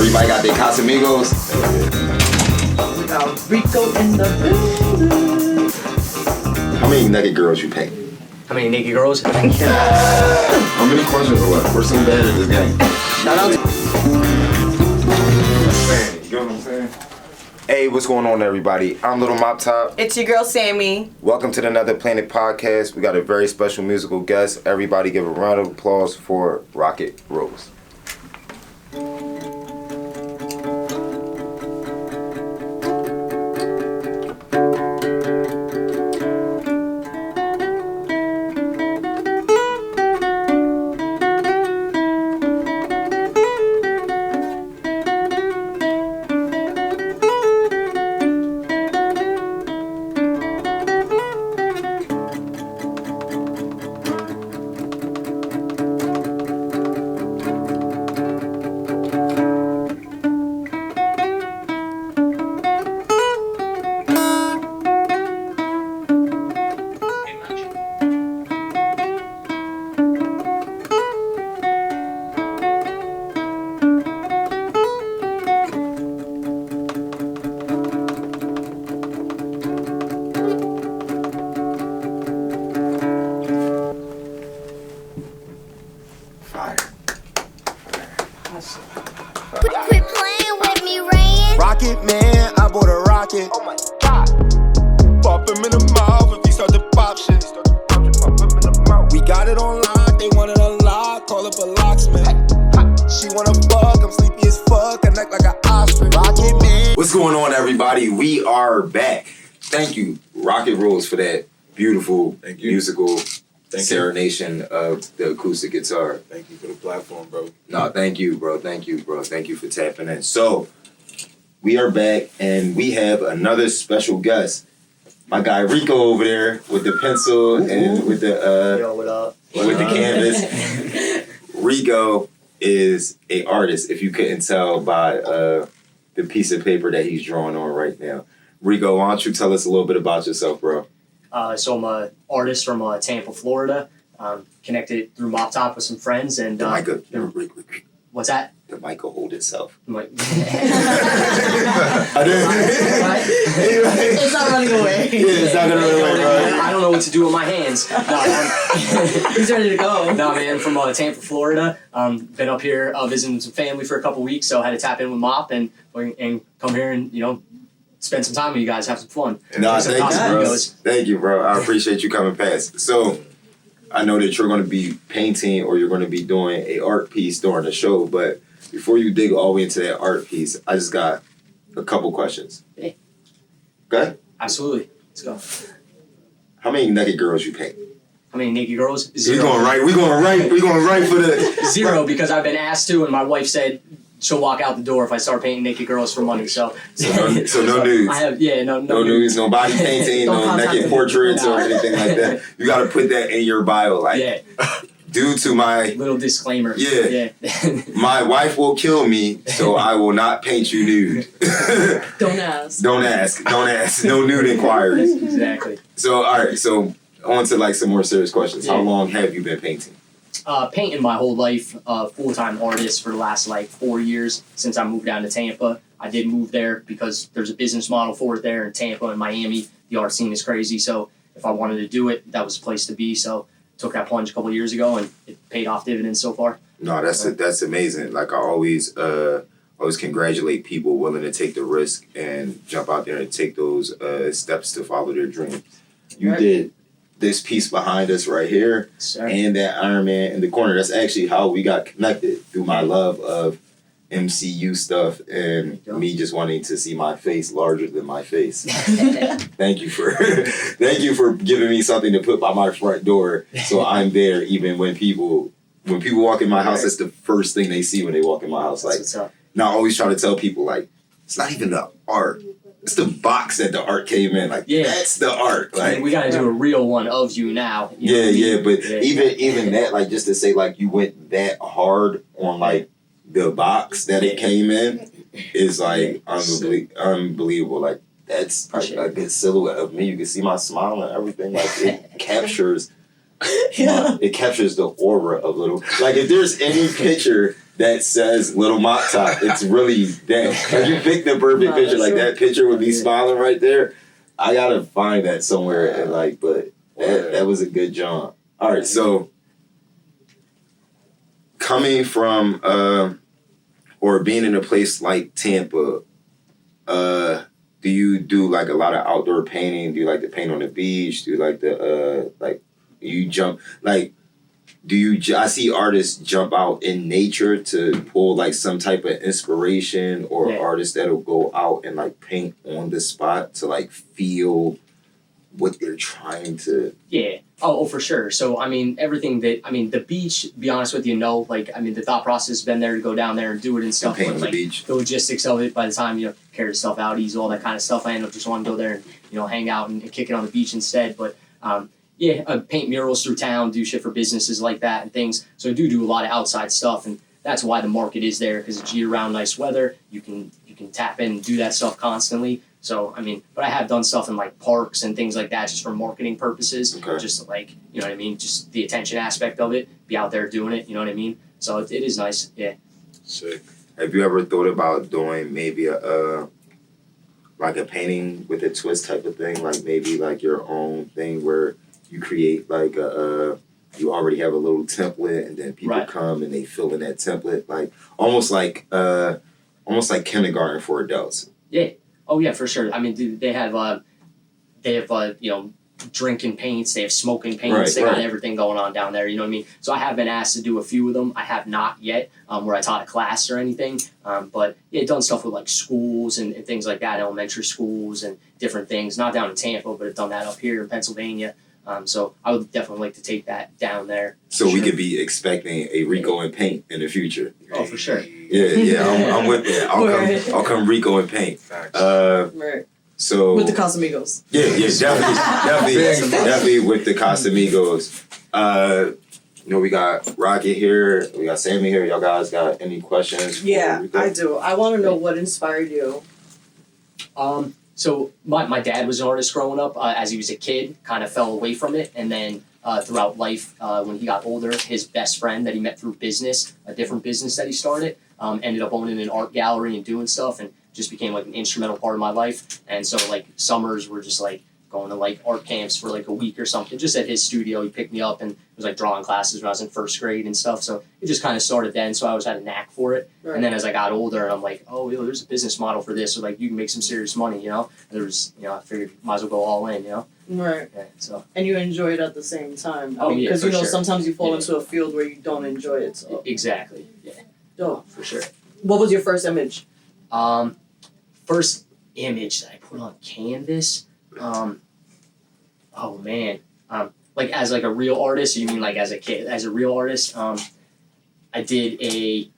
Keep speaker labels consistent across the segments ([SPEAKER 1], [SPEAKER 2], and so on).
[SPEAKER 1] Everybody got their Casamigos.
[SPEAKER 2] We got Rico in the building.
[SPEAKER 1] How many naked girls you pay?
[SPEAKER 2] How many naked girls?
[SPEAKER 1] How many questions are left? We're so bad at this game.
[SPEAKER 2] Shout out to...
[SPEAKER 1] You know what I'm saying? Hey, what's going on, everybody? I'm Little Mop Top.
[SPEAKER 3] It's your girl, Sammy.
[SPEAKER 1] Welcome to the Another Planet podcast. We got a very special musical guest. Everybody give a round of applause for Rocket Rose.
[SPEAKER 4] Quit playing with me, Rain.
[SPEAKER 5] Rocket man, I bought a rocket.
[SPEAKER 4] Oh my god.
[SPEAKER 5] Pop him in the mouth if he start to pop shit. We got it on lock, they want it unlocked. Call up a locksmith. She wanna fuck, I'm sleepy as fuck. I act like an ostrich. Rocket man.
[SPEAKER 1] What's going on, everybody? We are back. Thank you, Rocket Rose, for that beautiful musical serenation of the acoustic guitar.
[SPEAKER 6] Thank you for the platform, bro.
[SPEAKER 1] No, thank you, bro. Thank you, bro. Thank you for tapping in. So, we are back, and we have another special guest. My guy Rico over there with the pencil and with the
[SPEAKER 2] Yo, what up?
[SPEAKER 1] with the canvas. Rico is a artist, if you couldn't tell by the piece of paper that he's drawing on right now. Rico, why don't you tell us a little bit about yourself, bro?
[SPEAKER 2] So I'm an artist from Tampa, Florida. Connected through Mop Top with some friends. And
[SPEAKER 1] The mic,
[SPEAKER 2] what's that?
[SPEAKER 1] the mic will hold itself.
[SPEAKER 2] It's not running away.
[SPEAKER 1] Yeah, it's not gonna run away, bro.
[SPEAKER 2] I don't know what to do with my hands.
[SPEAKER 3] He's ready to go.
[SPEAKER 2] No, man, from Tampa, Florida. Been up here visiting some family for a couple weeks, so I had to tap in with Mop and come here and, spend some time with you guys, have some fun.
[SPEAKER 1] No,
[SPEAKER 2] Some
[SPEAKER 1] thank you, bro.
[SPEAKER 2] Casamigos.
[SPEAKER 1] Thank you, bro. I appreciate you coming past. So, I know that you're going to be painting or you're going to be doing a art piece during the show, but before you dig all the way into that art piece, I just got a couple questions.
[SPEAKER 2] Hey.
[SPEAKER 1] Okay?
[SPEAKER 2] Absolutely. Let's go.
[SPEAKER 1] How many naked girls you paint?
[SPEAKER 2] How many naked girls?
[SPEAKER 1] We're
[SPEAKER 2] Zero.
[SPEAKER 1] going right for the...
[SPEAKER 2] Zero, because I've been asked to, and my wife said she'll walk out the door if I start painting naked girls for money. So
[SPEAKER 1] no nudes.
[SPEAKER 2] I have no
[SPEAKER 1] nudes, no body painting, no naked portraits or anything like that. You got to put that in your bio, due to my
[SPEAKER 2] little disclaimer.
[SPEAKER 1] Yeah. My wife will kill me, so I will not paint you nude.
[SPEAKER 3] Don't ask.
[SPEAKER 1] Don't ask. No nude inquiries.
[SPEAKER 2] Exactly.
[SPEAKER 1] So all right. So on to some more serious questions. How long have you been painting?
[SPEAKER 2] Painting my whole life, full-time artist for the last 4 years since I moved down to Tampa. I did move there because there's a business model for it there in Tampa and Miami. The art scene is crazy, so if I wanted to do it, that was the place to be. So took that plunge a couple of years ago, and it paid off dividends so far.
[SPEAKER 1] No, that's amazing. I always congratulate people willing to take the risk and jump out there and take those steps to follow their dream. You did this piece behind us right here, and that Iron Man in the corner. That's actually how we got connected, through my love of MCU stuff and me just wanting to see my face larger than my face. Thank you for giving me something to put by my front door, so I'm there even when people walk in my house. That's the first thing they see when they walk in my house. Now I always try to tell people it's not even the art. It's the box that the art came in. That's the art.
[SPEAKER 2] We got to do a real one of you now.
[SPEAKER 1] But even that, just to say, you went that hard on, the box that it came in is, unbelievable. That's, a good silhouette of me. You can see my smile and everything. It captures... It captures the aura of Little... if there's any picture that says Little Mop Top. It's really that. Cause you picked the perfect picture. Like that picture would be smiling right there. I gotta find that somewhere and like, but that was a good job. All right, so coming from or being in a place like Tampa, do you do like a lot of outdoor painting? Do you like to paint on the beach? Do you like to you jump like? Do you? I see artists jump out in nature to pull like some type of inspiration, or artists that'll go out and like paint on the spot to like feel what they're trying to.
[SPEAKER 2] Yeah. Oh, for sure. So I mean, everything that the beach. To be honest with you, no. Like the thought process has been there to go down there and do it and stuff.
[SPEAKER 1] Paint
[SPEAKER 2] But
[SPEAKER 1] on the
[SPEAKER 2] like
[SPEAKER 1] beach.
[SPEAKER 2] the logistics of it, by the time carry stuff out, ease all that kind of stuff, I end up just wanting to go there and hang out and kick it on the beach instead. But I paint murals through town, do shit for businesses like that and things. So I do a lot of outside stuff, and that's why the market is there, because it's year-round nice weather. You can tap in and do that stuff constantly. So but I have done stuff in like parks and things like that just for marketing purposes.
[SPEAKER 1] Okay.
[SPEAKER 2] Just to, like just the attention aspect of it, be out there doing it. You know what I mean? So it is nice. Yeah.
[SPEAKER 1] Sick. Have you ever thought about doing maybe like a painting with a twist type of thing, like maybe like your own thing where you create like you already have a little template and then people come and they fill in that template, like almost like kindergarten for adults.
[SPEAKER 2] Yeah. Oh yeah, for sure. They have drinking paints, they have smoking paints, they got everything going on down there, you know what I mean? So I have been asked to do a few of them. I have not yet, where I taught a class or anything. But done stuff with like schools and things like that, elementary schools and different things. Not down in Tampa, but I've done that up here in Pennsylvania. So I would definitely like to take that down there.
[SPEAKER 1] So we could be expecting a Rico and paint in the future.
[SPEAKER 2] Oh, for sure.
[SPEAKER 1] Yeah, I'm with that. I'll come Rico and paint.
[SPEAKER 3] Right.
[SPEAKER 1] So
[SPEAKER 3] with the Casamigos.
[SPEAKER 1] Yeah, definitely with the Casamigos. We got Rocket here, we got Sammy here. Y'all guys got any questions?
[SPEAKER 3] Yeah, I do. I want to know what inspired you.
[SPEAKER 2] So my dad was an artist growing up. As he was a kid, kind of fell away from it, and then throughout life, when he got older, his best friend that he met through business, a different business that he started, ended up owning an art gallery and doing stuff, and just became like an instrumental part of my life. And so like summers were just like going to like art camps for like a week or something, just at his studio. He picked me up, and it was like drawing classes when I was in first grade and stuff. So it just kind of started then. So I always had a knack for it. Right. And then as I got older, and I'm like, oh, there's a business model for this. So like you can make some serious money, And there was, I figured might as well go all in,
[SPEAKER 3] Right.
[SPEAKER 2] Yeah, so.
[SPEAKER 3] And you enjoy it at the same time.
[SPEAKER 2] Because
[SPEAKER 3] sure. Sometimes you fall into a field where you don't enjoy it. So.
[SPEAKER 2] Exactly. Yeah.
[SPEAKER 3] Dope.
[SPEAKER 2] For sure.
[SPEAKER 3] What was your first image?
[SPEAKER 2] First image that I put on canvas. Oh man. Like as like a real artist, you mean like as a kid? As a real artist, I did a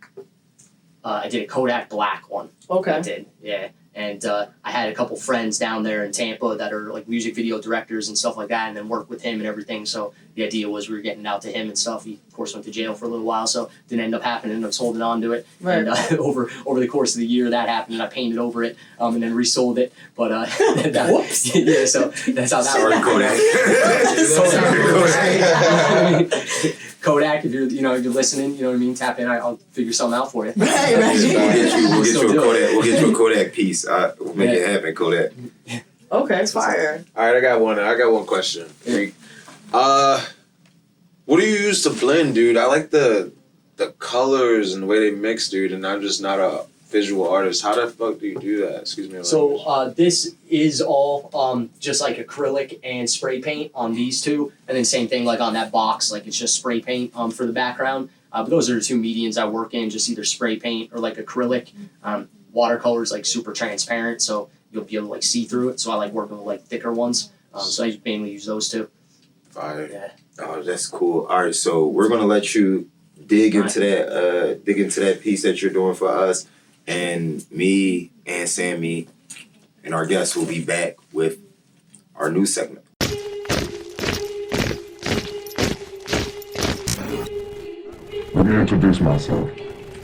[SPEAKER 2] Kodak black one.
[SPEAKER 3] Okay.
[SPEAKER 2] I did, yeah. And I had a couple friends down there in Tampa that are like music video directors and stuff like that, and then work with him and everything. So the idea was we were getting out to him and stuff. He, of course, went to jail for a little while, so didn't end up happening. I was holding on to it. Right. And over the course of the year, that happened, and I painted over it and then resold it. But
[SPEAKER 3] whoops.
[SPEAKER 2] Yeah, so that's how that
[SPEAKER 1] Sorry,
[SPEAKER 2] Kodak. Kodak, if you're listening, you know what I mean. Tap in. I'll figure something out for you.
[SPEAKER 3] Right.
[SPEAKER 1] We'll get you a Kodak piece. We'll make it happen, Kodak.
[SPEAKER 3] Okay, fire.
[SPEAKER 6] All right, I got one question. What do you use to blend, dude? I like the colors and the way they mix, dude, and I'm just not a visual artist. How the fuck do you do that? Excuse me.
[SPEAKER 2] So this is all just like acrylic and spray paint on these two, and then same thing like on that box, like it's just spray paint for the background. But those are the two mediums I work in, just either spray paint or like acrylic. Watercolor is like super transparent, so you'll be able to like see through it. So I like working with like thicker ones. So I mainly use those two.
[SPEAKER 1] Fire.
[SPEAKER 2] Yeah.
[SPEAKER 1] Oh, that's cool. All right, so we're gonna let you dig into that piece that you're doing for us, and me and Sammy and our guests will be back with our new segment.
[SPEAKER 7] Let me introduce myself.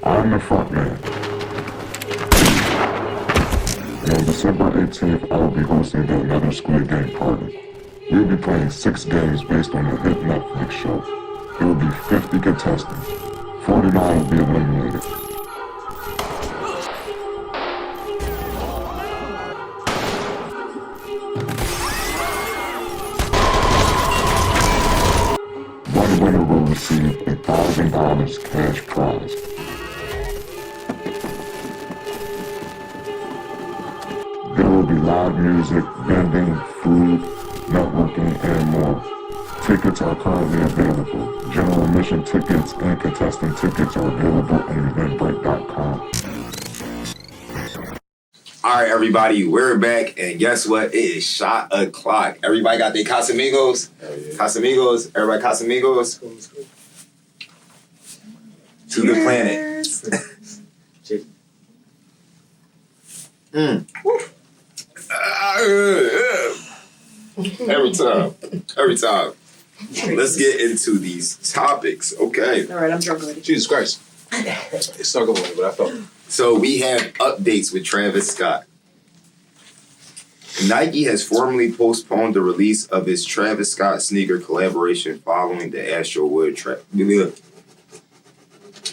[SPEAKER 7] I'm the front man. And on December 18th, I will be hosting the Another Squid Game party. We'll be playing 6 games based on the hit Netflix show. There will be 50 contestants. 49 will be eliminated. $1,000 cash prize. There will be live music, vending, food, networking, and more. Tickets are currently available. General admission tickets and contestant tickets are available on Eventbrite.com.
[SPEAKER 1] All right, everybody, we're back, and guess what? It is shot o'clock. Everybody got their Casamigos?
[SPEAKER 6] Yeah.
[SPEAKER 1] Casamigos? Everybody Casamigos? To the planet. Every time. Let's get into these topics, okay?
[SPEAKER 3] All right, I'm drunk already.
[SPEAKER 6] Jesus Christ. It stuck over me, but I felt it.
[SPEAKER 1] So we have updates with Travis Scott. Nike has formally postponed the release of its Travis Scott sneaker collaboration following the Astrowood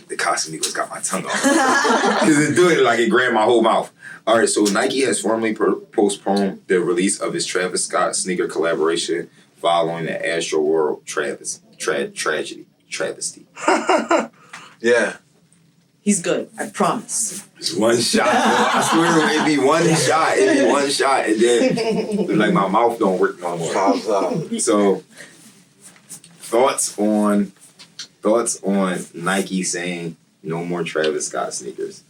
[SPEAKER 1] The Casamigos got my tongue off. Because it's doing it like it grabbed my whole mouth. All right, so Nike has formally postponed the release of its Travis Scott sneaker collaboration following the Astroworld travesty.
[SPEAKER 6] Yeah.
[SPEAKER 3] He's good, I promise.
[SPEAKER 1] It's one shot. I swear it'd be one shot. It'd be one shot, and then like my mouth don't work no more. So, thoughts on Nike saying no more Travis Scott sneakers?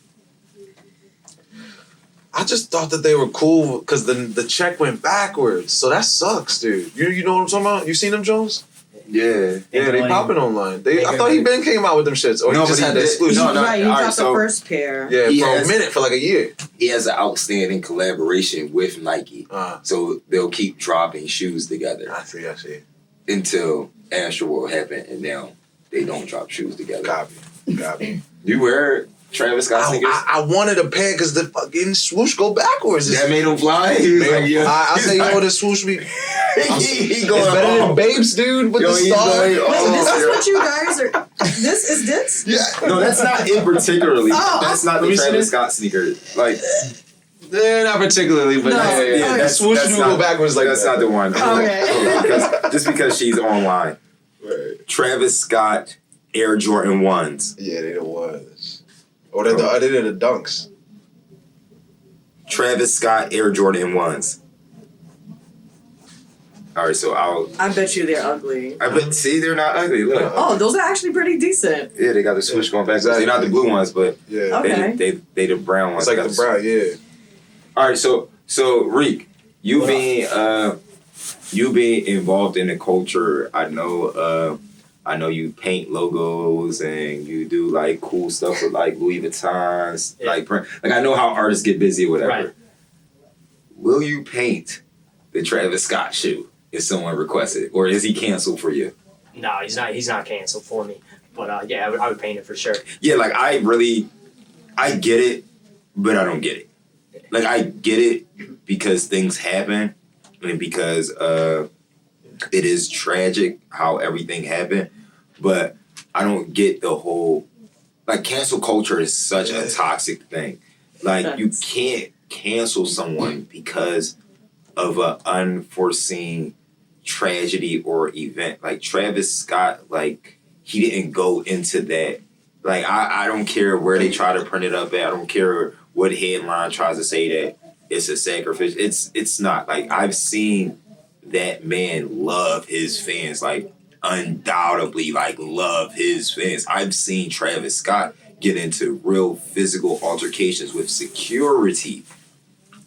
[SPEAKER 6] I just thought that they were cool because the check went backwards. So that sucks, dude. You know what I'm talking about? You seen them, Jones?
[SPEAKER 1] Yeah.
[SPEAKER 6] Yeah, they popping online. I thought he been came out with them shits. Or
[SPEAKER 1] No,
[SPEAKER 6] he just
[SPEAKER 1] but
[SPEAKER 6] had
[SPEAKER 1] he
[SPEAKER 6] the
[SPEAKER 1] did.
[SPEAKER 6] exclusive.
[SPEAKER 1] No,
[SPEAKER 3] Right, he
[SPEAKER 1] all right,
[SPEAKER 3] dropped the
[SPEAKER 1] so-
[SPEAKER 3] first pair.
[SPEAKER 6] Yeah,
[SPEAKER 1] He
[SPEAKER 6] for
[SPEAKER 1] has-
[SPEAKER 6] a minute, for like a year.
[SPEAKER 1] He has an outstanding collaboration with Nike, so they'll keep dropping shoes together
[SPEAKER 6] I see.
[SPEAKER 1] until Astroworld happened, and now they don't drop shoes together.
[SPEAKER 6] Copy.
[SPEAKER 1] You wear Travis Scott sneakers?
[SPEAKER 6] I wanted a pair because the fucking swoosh go backwards.
[SPEAKER 1] That made him fly. He was like, yeah.
[SPEAKER 6] I say, yo, this swoosh be
[SPEAKER 1] he going
[SPEAKER 6] it's better than
[SPEAKER 1] off.
[SPEAKER 6] Babes, dude. With
[SPEAKER 1] Yo,
[SPEAKER 6] the
[SPEAKER 1] he's
[SPEAKER 6] star.
[SPEAKER 1] going
[SPEAKER 3] Wait,
[SPEAKER 1] off.
[SPEAKER 3] this is what you guys are. This is this?
[SPEAKER 6] Yeah.
[SPEAKER 1] No, that's not it particularly.
[SPEAKER 3] Oh,
[SPEAKER 1] That's not
[SPEAKER 6] let
[SPEAKER 1] the
[SPEAKER 6] me see
[SPEAKER 1] Travis
[SPEAKER 6] this.
[SPEAKER 1] Scott sneaker. Like,
[SPEAKER 6] Not particularly, but
[SPEAKER 3] No.
[SPEAKER 6] yeah.
[SPEAKER 1] that's
[SPEAKER 6] swoosh
[SPEAKER 1] that's
[SPEAKER 6] do
[SPEAKER 1] not-
[SPEAKER 6] go backwards like
[SPEAKER 1] that's
[SPEAKER 6] that.
[SPEAKER 1] not the one.
[SPEAKER 3] Okay.
[SPEAKER 1] Just because she's online.
[SPEAKER 6] Right.
[SPEAKER 1] Travis Scott Air Jordan 1s.
[SPEAKER 6] Yeah, they the ones. Or they did the dunks.
[SPEAKER 1] Travis Scott Air Jordan 1s. All right, so
[SPEAKER 3] I bet you they're ugly.
[SPEAKER 1] see, they're not ugly. Look.
[SPEAKER 3] Oh, those are actually pretty decent.
[SPEAKER 1] Yeah, they got the swoosh going back.
[SPEAKER 6] Exactly.
[SPEAKER 1] They're not the blue ones, but
[SPEAKER 6] Yeah.
[SPEAKER 3] Okay.
[SPEAKER 1] they the brown ones.
[SPEAKER 6] It's like
[SPEAKER 1] Got
[SPEAKER 6] the brown, yeah.
[SPEAKER 1] All right, so Reek, you being involved in the culture, I know you paint logos and you do like cool stuff with like Louis Vuittons,
[SPEAKER 2] Yeah.
[SPEAKER 1] like I know how artists get busy or whatever.
[SPEAKER 2] Right.
[SPEAKER 1] Will you paint the Travis Scott shoe if someone requests it, or is he canceled for you?
[SPEAKER 2] No, he's not canceled for me. But yeah, I would paint it for sure.
[SPEAKER 1] Yeah, like I get it, but I don't get it. Like I get it because things happen and because it is tragic how everything happened, but I don't get the whole like cancel culture is such a toxic thing. Like you can't cancel someone because of an unforeseen tragedy or event. Like Travis Scott, like he didn't go into that. Like I don't care where they try to print it up at. I don't care what headline tries to say that it's a sacrifice. It's not. Like I've seen that man love his fans, like undoubtedly like love his fans. I've seen Travis Scott get into real physical altercations with security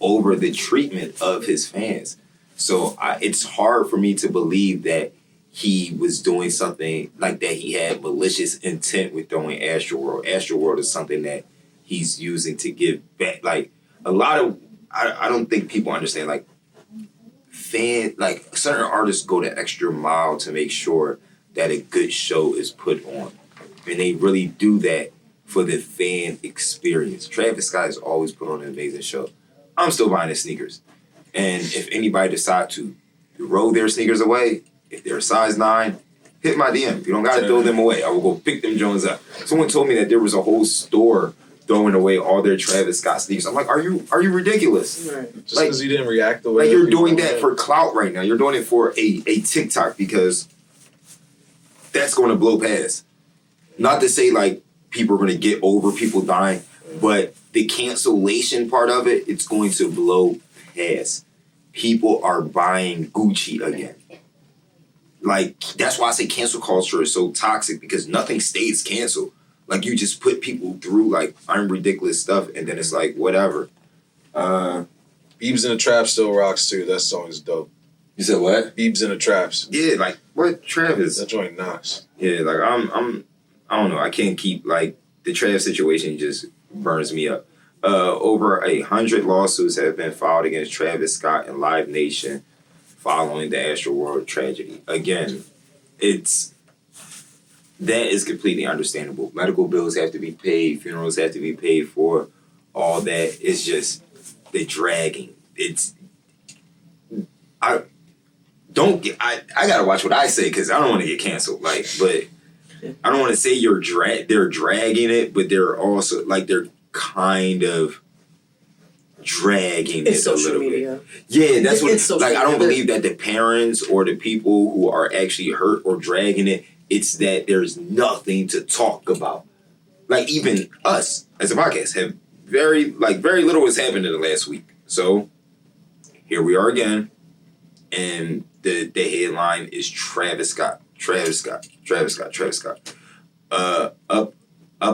[SPEAKER 1] over the treatment of his fans. So it's hard for me to believe that he was doing something like that. He had malicious intent with throwing Astroworld. Astroworld is something that he's using to give back. Like a lot of, I don't think people understand. Like certain artists go the extra mile to make sure that a good show is put on, and they really do that for the fan experience. Travis Scott has always put on an amazing show. I'm still buying his sneakers. And if anybody decide to throw their sneakers away, if they're a size 9, hit my DM. You don't got to throw them away. I will go pick them Jones up. Someone told me that there was a whole store throwing away all their Travis Scott sneakers. I'm like, are you ridiculous?
[SPEAKER 3] Right.
[SPEAKER 6] Just because you didn't react the way
[SPEAKER 1] Like you're
[SPEAKER 6] people
[SPEAKER 1] doing that
[SPEAKER 6] wanted.
[SPEAKER 1] for clout right now. You're doing it for a TikTok because that's going to blow past. not to say like people are going to get over people dying, but the cancellation part of it, it's going to blow past. People are buying Gucci again. Like, that's why I say cancel culture is so toxic, because nothing stays canceled. Like, you just put people through, like, unridiculous stuff, and then it's like, whatever.
[SPEAKER 6] Biebs in the Trap still rocks, too. That song is dope.
[SPEAKER 1] You said what?
[SPEAKER 6] Biebs in the Traps.
[SPEAKER 1] Yeah, like, what Travis?
[SPEAKER 6] That joint nice.
[SPEAKER 1] Yeah, like, I don't know. I can't keep, like, the Travis situation just burns me up. Over 100 lawsuits have been filed against Travis Scott and Live Nation following the Astroworld tragedy. Again, that is completely understandable. Medical bills have to be paid, funerals have to be paid for, all that. It's just the dragging. I gotta watch what I say, because I don't want to get canceled. Like, but I don't want to say they're dragging it, but they're also like they're kind of dragging
[SPEAKER 3] It's
[SPEAKER 1] it a
[SPEAKER 3] social
[SPEAKER 1] little
[SPEAKER 3] media.
[SPEAKER 1] bit. Yeah, that's what.
[SPEAKER 3] It's social
[SPEAKER 1] Like, I don't
[SPEAKER 3] media.
[SPEAKER 1] believe that the parents or the people who are actually hurt or dragging it. It's that there's nothing to talk about. Like, even us as a podcast have very little has happened in the last week. So here we are again, and the headline is Travis Scott. Up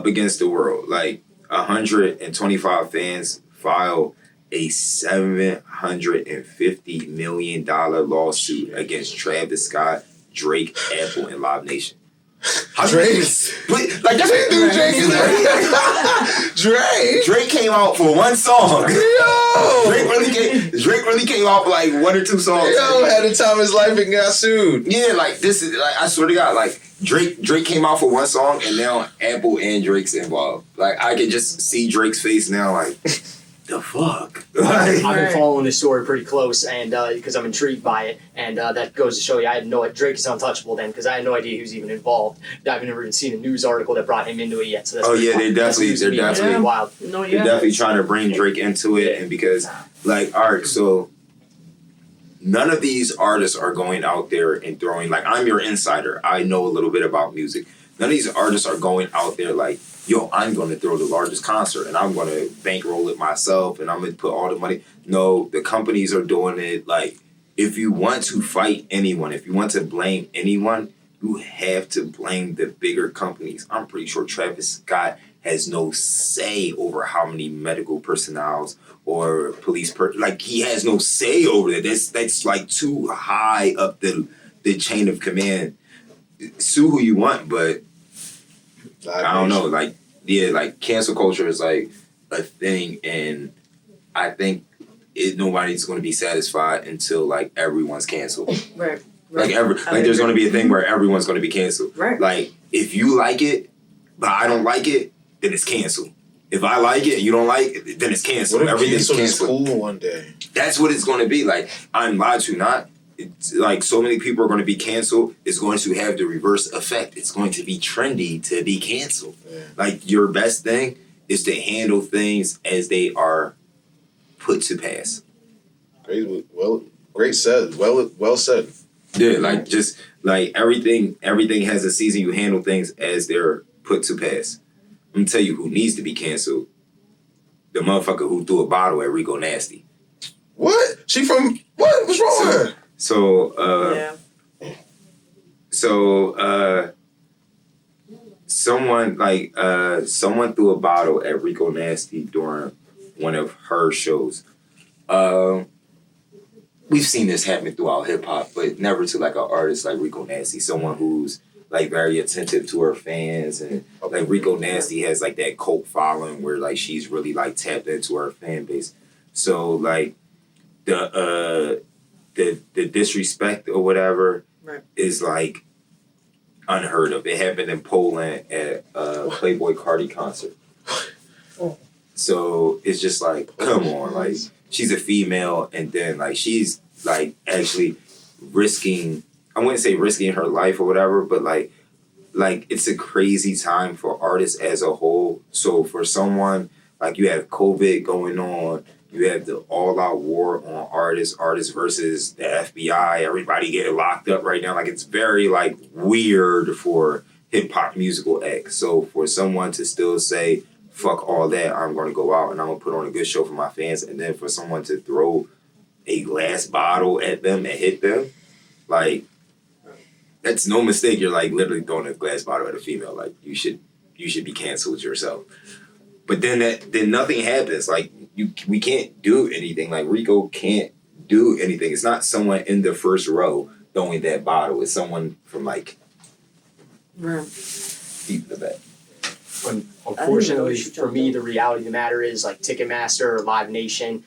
[SPEAKER 1] against the world. Like, 125 fans filed a $750 million lawsuit against Travis Scott, Drake, Apple, and Live Nation.
[SPEAKER 6] Drake?
[SPEAKER 1] But, like, that's what you do, Drake.
[SPEAKER 6] Drake?
[SPEAKER 1] Drake came out for one song.
[SPEAKER 6] Yo!
[SPEAKER 1] Drake really came out for like one or two songs.
[SPEAKER 6] Yo, had the time of his life and got sued.
[SPEAKER 1] Yeah, like, this is, like, I swear to God, like, Drake came out for one song, and now Apple and Drake's involved. Like, I can just see Drake's face now, like, the fuck? Like,
[SPEAKER 2] I've been following this story pretty close, and because I'm intrigued by it, and that goes to show you I had no Drake is untouchable then, because I had no idea he was even involved. I've never even seen a news article that brought him into it yet. So that's
[SPEAKER 1] they're definitely
[SPEAKER 2] wild.
[SPEAKER 3] No,
[SPEAKER 1] they're definitely trying to bring Drake into it, and because, like, all right, so none of these artists are going out there and throwing, like, I'm your insider. I know a little bit about music. None of these artists are going out there like, yo, I'm going to throw the largest concert and I'm going to bankroll it myself and I'm going to put all the money. No, the companies are doing it. Like, if you want to fight anyone, if you want to blame anyone, you have to blame the bigger companies. I'm pretty sure Travis Scott has no say over how many medical personnel or police like, he has no say over that. That's like too high up the chain of command. Sue who you want, but I don't know. Like, yeah, like, cancel culture is like a thing, and I think nobody's going to be satisfied until, like, everyone's canceled.
[SPEAKER 3] Right.
[SPEAKER 1] Like, there's going to be a thing where everyone's going to be canceled.
[SPEAKER 3] Right.
[SPEAKER 1] Like, if you like it, but I don't like it, then it's canceled. If I like it and you don't like it, then it's canceled.
[SPEAKER 6] What if
[SPEAKER 1] Everything's
[SPEAKER 6] canceled
[SPEAKER 1] canceled.
[SPEAKER 6] is cool one day?
[SPEAKER 1] That's what it's going to be. Like, I'm lied to not. It's like, so many people are going to be canceled. It's going to have the reverse effect. It's going to be trendy to be canceled.
[SPEAKER 6] Yeah.
[SPEAKER 1] Like, your best thing is to handle things as they are put to pass.
[SPEAKER 6] Great said. Well said.
[SPEAKER 1] Yeah, like, just like everything has a season. You handle things as they're put to pass. I'm gonna tell you who needs to be canceled. The motherfucker who threw a bottle at Rico Nasty.
[SPEAKER 6] What? She from what? What's wrong with her?
[SPEAKER 1] So someone threw a bottle at Rico Nasty during one of her shows. We've seen this happen throughout hip hop, but never to like an artist like Rico Nasty, someone who's like very attentive to her fans, and like Rico Nasty has like that cult following where like she's really like tapped into her fan base. So like the disrespect or whatever is like unheard of. It happened in Poland at a Playboy Cardi concert. So it's just like, come on, like, she's a female, and then like she's like actually risking, I wouldn't say risking her life or whatever, but like it's a crazy time for artists as a whole. So for someone like, you have COVID going on, you have the all-out war on artists versus the FBI, everybody getting locked up right now. Like, it's very like weird for hip hop musical act. So for someone to still say, fuck all that, I'm going to go out and I'm going to put on a good show for my fans, and then for someone to throw a glass bottle at them and hit them, like, that's no mistake. You're like literally throwing a glass bottle at a female. Like, you should be canceled yourself. But then nothing happens. Like, we can't do anything. Like, Rico can't do anything. It's not someone in the first row throwing that bottle. It's someone from like deep in the back.
[SPEAKER 2] Unfortunately, for me, the reality of the matter is, like, Ticketmaster or Live Nation,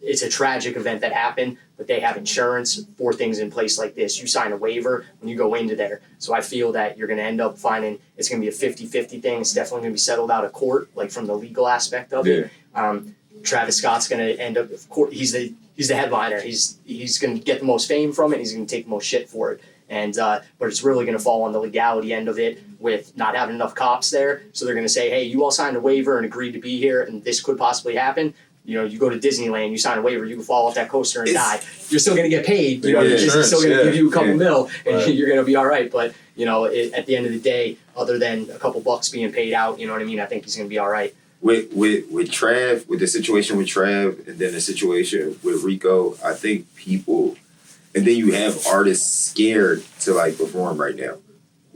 [SPEAKER 2] it's a tragic event that happened, but they have insurance for things in place like this. You sign a waiver when you go into there. So I feel that you're going to end up finding it's going to be a 50-50 thing. It's definitely going to be settled out of court, like from the legal aspect of it. Travis Scott's going to end up, of course, he's the headliner. He's going to get the most fame from it. He's going to take the most shit for it. And but it's really going to fall on the legality end of it with not having enough cops there. So they're going to say, hey, you all signed a waiver and agreed to be here, and this could possibly happen. You know, you go to Disneyland, you sign a waiver, you can fall off that coaster and die. You're still going to get paid. You know, Disney's still going to give you a couple mil, and you're going to be all right. But, you know, at the end of the day, other than a couple bucks being paid out, you know what I mean? I think he's going to be all right.
[SPEAKER 1] With Trav, with the situation with Trav, and then the situation with Rico, I think people, and then you have artists scared to like perform right now.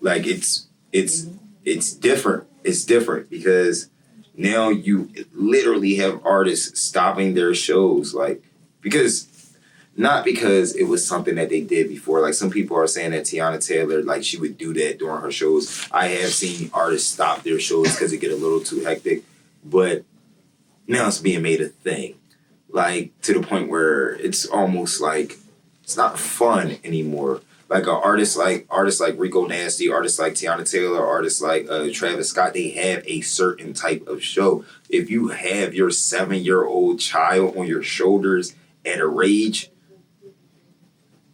[SPEAKER 1] Like it's different. It's different because now you literally have artists stopping their shows, like not because it was something that they did before. Like, some people are saying that Tiana Taylor, like, she would do that during her shows. I have seen artists stop their shows because it get a little too hectic, but now it's being made a thing, like, to the point where it's almost like it's not fun anymore. Like, artists like Rico Nasty, artists like Tiana Taylor, artists like Travis Scott, they have a certain type of show. If you have your 7-year-old child on your shoulders at a rage,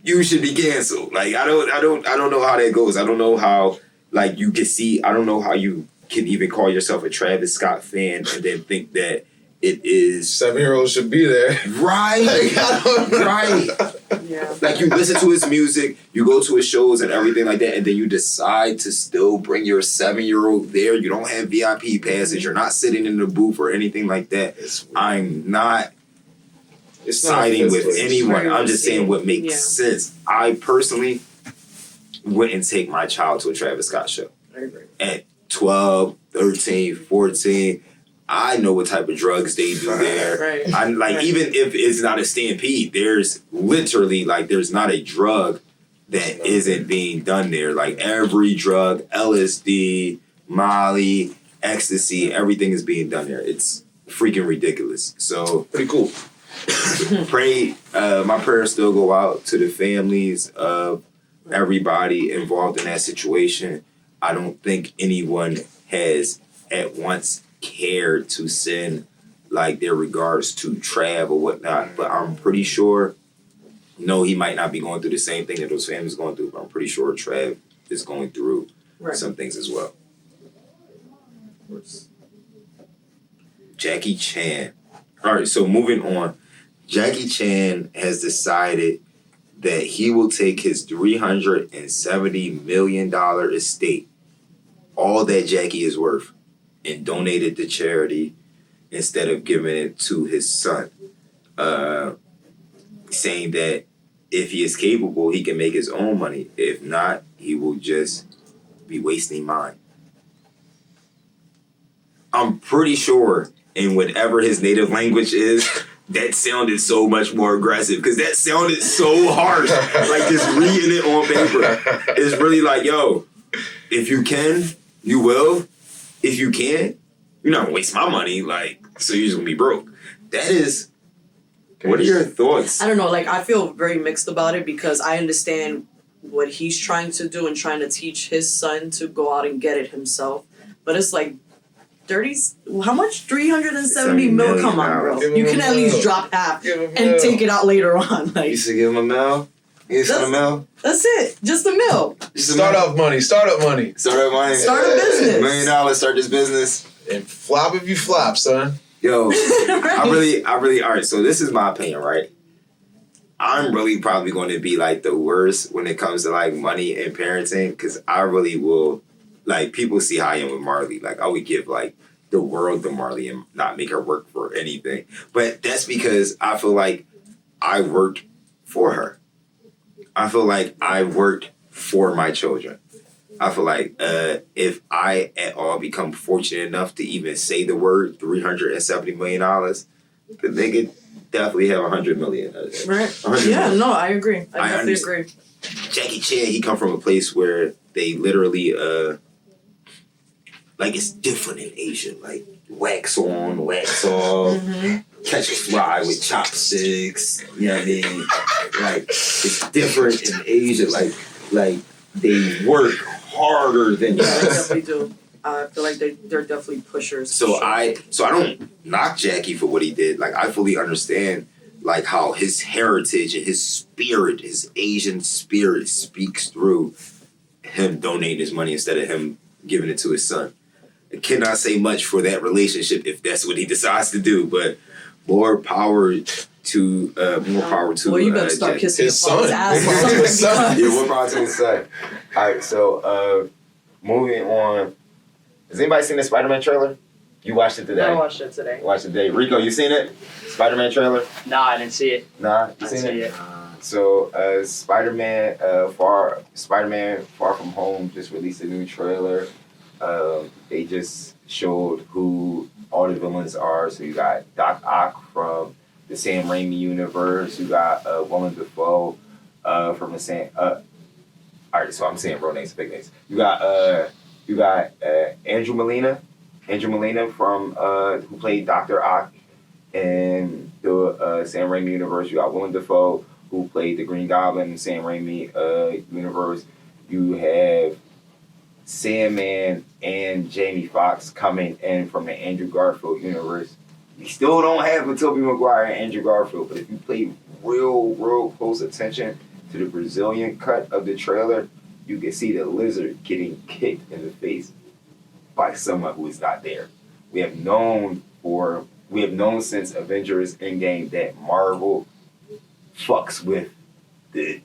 [SPEAKER 1] you should be canceled. Like, I don't know how that goes. I don't know how, like, you can see. I don't know how you can even call yourself a Travis Scott fan and then think that it is
[SPEAKER 6] 7-year-olds should be there.
[SPEAKER 1] Right. Right.
[SPEAKER 3] Yeah.
[SPEAKER 1] Like, you listen to his music, you go to his shows and everything like that, and then you decide to still bring your 7-year-old there. You don't have VIP passes. You're not sitting in the booth or anything like that. I'm not siding with anyone. I'm just saying what makes sense. I personally wouldn't take my child to a Travis Scott show.
[SPEAKER 3] I agree.
[SPEAKER 1] At 12, 13, 14, I know what type of drugs they do there.
[SPEAKER 3] Right.
[SPEAKER 1] I'm like, even if it's not a stampede, there's literally, like, there's not a drug that isn't being done there. Like, every drug, LSD, Molly, ecstasy, everything is being done there. It's freaking ridiculous. So
[SPEAKER 6] Pretty cool.
[SPEAKER 1] pray, my prayers still go out to the families of everybody involved in that situation. I don't think anyone has at once cared to send, like, their regards to Trav or whatnot, but I'm pretty sure, no, he might not be going through the same thing that those families are going through, but I'm pretty sure Trav is going through some things as well. Jackie Chan. All right, so moving on. Jackie Chan has decided that he will take his $370 million estate, all that Jackie is worth, and donate it to charity instead of giving it to his son. Saying that if he is capable, he can make his own money. If not, he will just be wasting mine. I'm pretty sure in whatever his native language is, that sounded so much more aggressive because that sounded so harsh. Like, just reading it on paper. It's really like, yo, if you can, you will. If you can't, you're not gonna waste my money. Like, so you're just gonna be broke. That is. What are your thoughts?
[SPEAKER 3] I don't know. Like, I feel very mixed about it because I understand what he's trying to do and trying to teach his son to go out and get it himself. But it's like, how much? 370 mil? Come on, bro. You can at least drop half and take it out later on. Like,
[SPEAKER 1] You should give him a mil? You get a mil?
[SPEAKER 3] that's it. Just a mil.
[SPEAKER 6] Startup money.
[SPEAKER 1] Start a business. Start this business.
[SPEAKER 6] And flop if you flop, son.
[SPEAKER 1] Yo, I really, all right, so this is my opinion, right? I'm really probably going to be, like, the worst when it comes to, like, money and parenting because I really will like people see how I am with Marley. Like I would give like the world to Marley and not make her work for anything. But that's because I feel like I worked for her. I feel like I worked for my children. I feel like if I at all become fortunate enough to even say the word $370 million, the nigga definitely have 100 million.
[SPEAKER 3] Right.
[SPEAKER 1] 100
[SPEAKER 3] Yeah,
[SPEAKER 1] million.
[SPEAKER 3] no, I agree. I definitely
[SPEAKER 1] understand.
[SPEAKER 3] agree.
[SPEAKER 1] Jackie Chan, he come from a place where they literally like it's different in Asia. Like wax on, wax off, catch a fly with chopsticks. You know what I mean? Like it's different in Asia. Like they work harder than
[SPEAKER 3] Yeah, they
[SPEAKER 1] us.
[SPEAKER 3] definitely do. I feel like they're definitely pushers.
[SPEAKER 1] So
[SPEAKER 3] for sure.
[SPEAKER 1] I don't knock Jackie for what he did. Like I fully understand like how his heritage and his spirit, his Asian spirit speaks through him donating his money instead of him giving it to his son. I cannot say much for that relationship if that's what he decides to do, but more power to
[SPEAKER 3] Well, you better start
[SPEAKER 1] Jackie.
[SPEAKER 3] kissing
[SPEAKER 6] His
[SPEAKER 3] your father's
[SPEAKER 6] son.
[SPEAKER 3] ass or
[SPEAKER 6] His
[SPEAKER 3] something
[SPEAKER 6] son.
[SPEAKER 1] Yeah,
[SPEAKER 3] because
[SPEAKER 1] more power to his son.
[SPEAKER 8] Alright, so moving on. Has anybody seen the Spider-Man trailer? You watched it today.
[SPEAKER 3] I watched it today.
[SPEAKER 8] Watched it today. Rico, you seen it? Spider-Man trailer?
[SPEAKER 2] Nah, I didn't see it.
[SPEAKER 8] Nah,
[SPEAKER 2] I
[SPEAKER 8] you
[SPEAKER 2] didn't
[SPEAKER 8] seen
[SPEAKER 2] see
[SPEAKER 8] it?
[SPEAKER 2] it.
[SPEAKER 8] So Spider-Man Far From Home just released a new trailer. They just showed who all the villains are. So you got Doc Ock from the Sam Raimi universe. You got Willem Dafoe from the Sam. Alright, so I'm saying real names, big names. You got Andrew Molina from who played Dr. Ock in the Sam Raimi universe. You got Willem Dafoe who played the Green Goblin in Sam Raimi universe. You have Sandman and Jamie Foxx coming in from the Andrew Garfield universe. We still don't have a Tobey Maguire and Andrew Garfield, but if you pay real close attention to the Brazilian cut of the trailer, you can see the lizard getting kicked in the face by someone who is not there. We have known since Avengers Endgame that Marvel fucks with the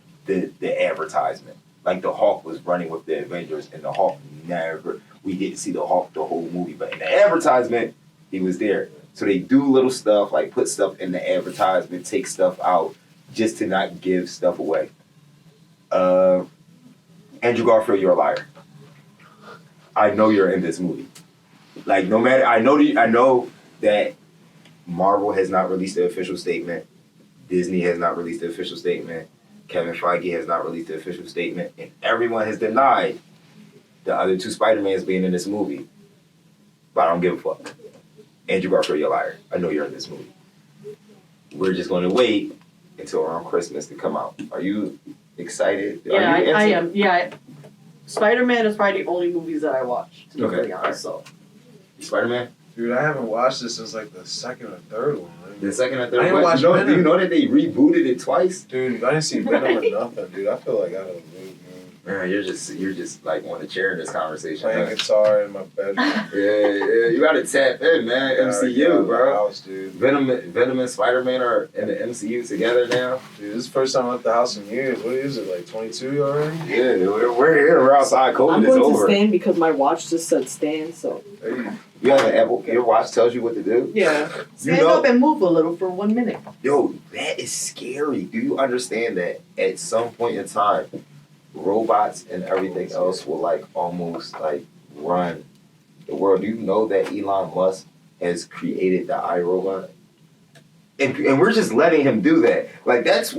[SPEAKER 8] advertisement. Like the Hulk was running with the Avengers, and the Hulk we didn't see the Hulk the whole movie, but in the advertisement, he was there. So they do little stuff like put stuff in the advertisement, take stuff out, just to not give stuff away. Andrew Garfield, you're a liar. I know you're in this movie. Like no matter, I know that Marvel has not released the official statement. Disney has not released the official statement. Kevin Feige has not released the official statement, and everyone has denied the other two Spider-Mans being in this movie. But I don't give a fuck. Andrew Garfield, you're a liar. I know you're in this movie. We're just going to wait until around Christmas to come out. Are you excited?
[SPEAKER 3] Yeah,
[SPEAKER 8] Are you
[SPEAKER 3] I am. Yeah, Spider-Man is probably the only movies that I watch, to be
[SPEAKER 8] Okay.
[SPEAKER 3] pretty honest. So
[SPEAKER 8] Spider-Man?
[SPEAKER 6] Dude, I haven't watched this since like the second or third one.
[SPEAKER 8] The second and
[SPEAKER 6] I
[SPEAKER 8] third
[SPEAKER 6] ain't
[SPEAKER 8] one.
[SPEAKER 6] watched
[SPEAKER 8] Do
[SPEAKER 6] Venom.
[SPEAKER 8] you know that they rebooted it twice?
[SPEAKER 6] Dude, I didn't see Venom or nothing, dude. I feel like I don't move, man.
[SPEAKER 8] Man, you're just like on the chair in this conversation.
[SPEAKER 6] Playing
[SPEAKER 8] Huh?
[SPEAKER 6] guitar in my bedroom.
[SPEAKER 8] Yeah, you gotta tap in, man. MCU, bro.
[SPEAKER 6] House, dude.
[SPEAKER 8] Venom and Spider-Man are in the MCU together now.
[SPEAKER 6] Dude, this is the first time I left the house in years. What is it, like 22 already?
[SPEAKER 8] Yeah, we're here. We're outside. COVID
[SPEAKER 3] I'm
[SPEAKER 8] is
[SPEAKER 3] going
[SPEAKER 8] over.
[SPEAKER 3] to stand because my watch just said stand. So
[SPEAKER 6] Hey,
[SPEAKER 8] You have an Apple. Your watch tells you what to do.
[SPEAKER 3] yeah, stand
[SPEAKER 8] know-
[SPEAKER 3] up and move a little for 1 minute.
[SPEAKER 8] Yo, that is scary. Do you understand that at some point in time, robots and everything else will like almost like run the world? Do you know that Elon Musk has created the iRobot? And we're just letting him do that. Like that's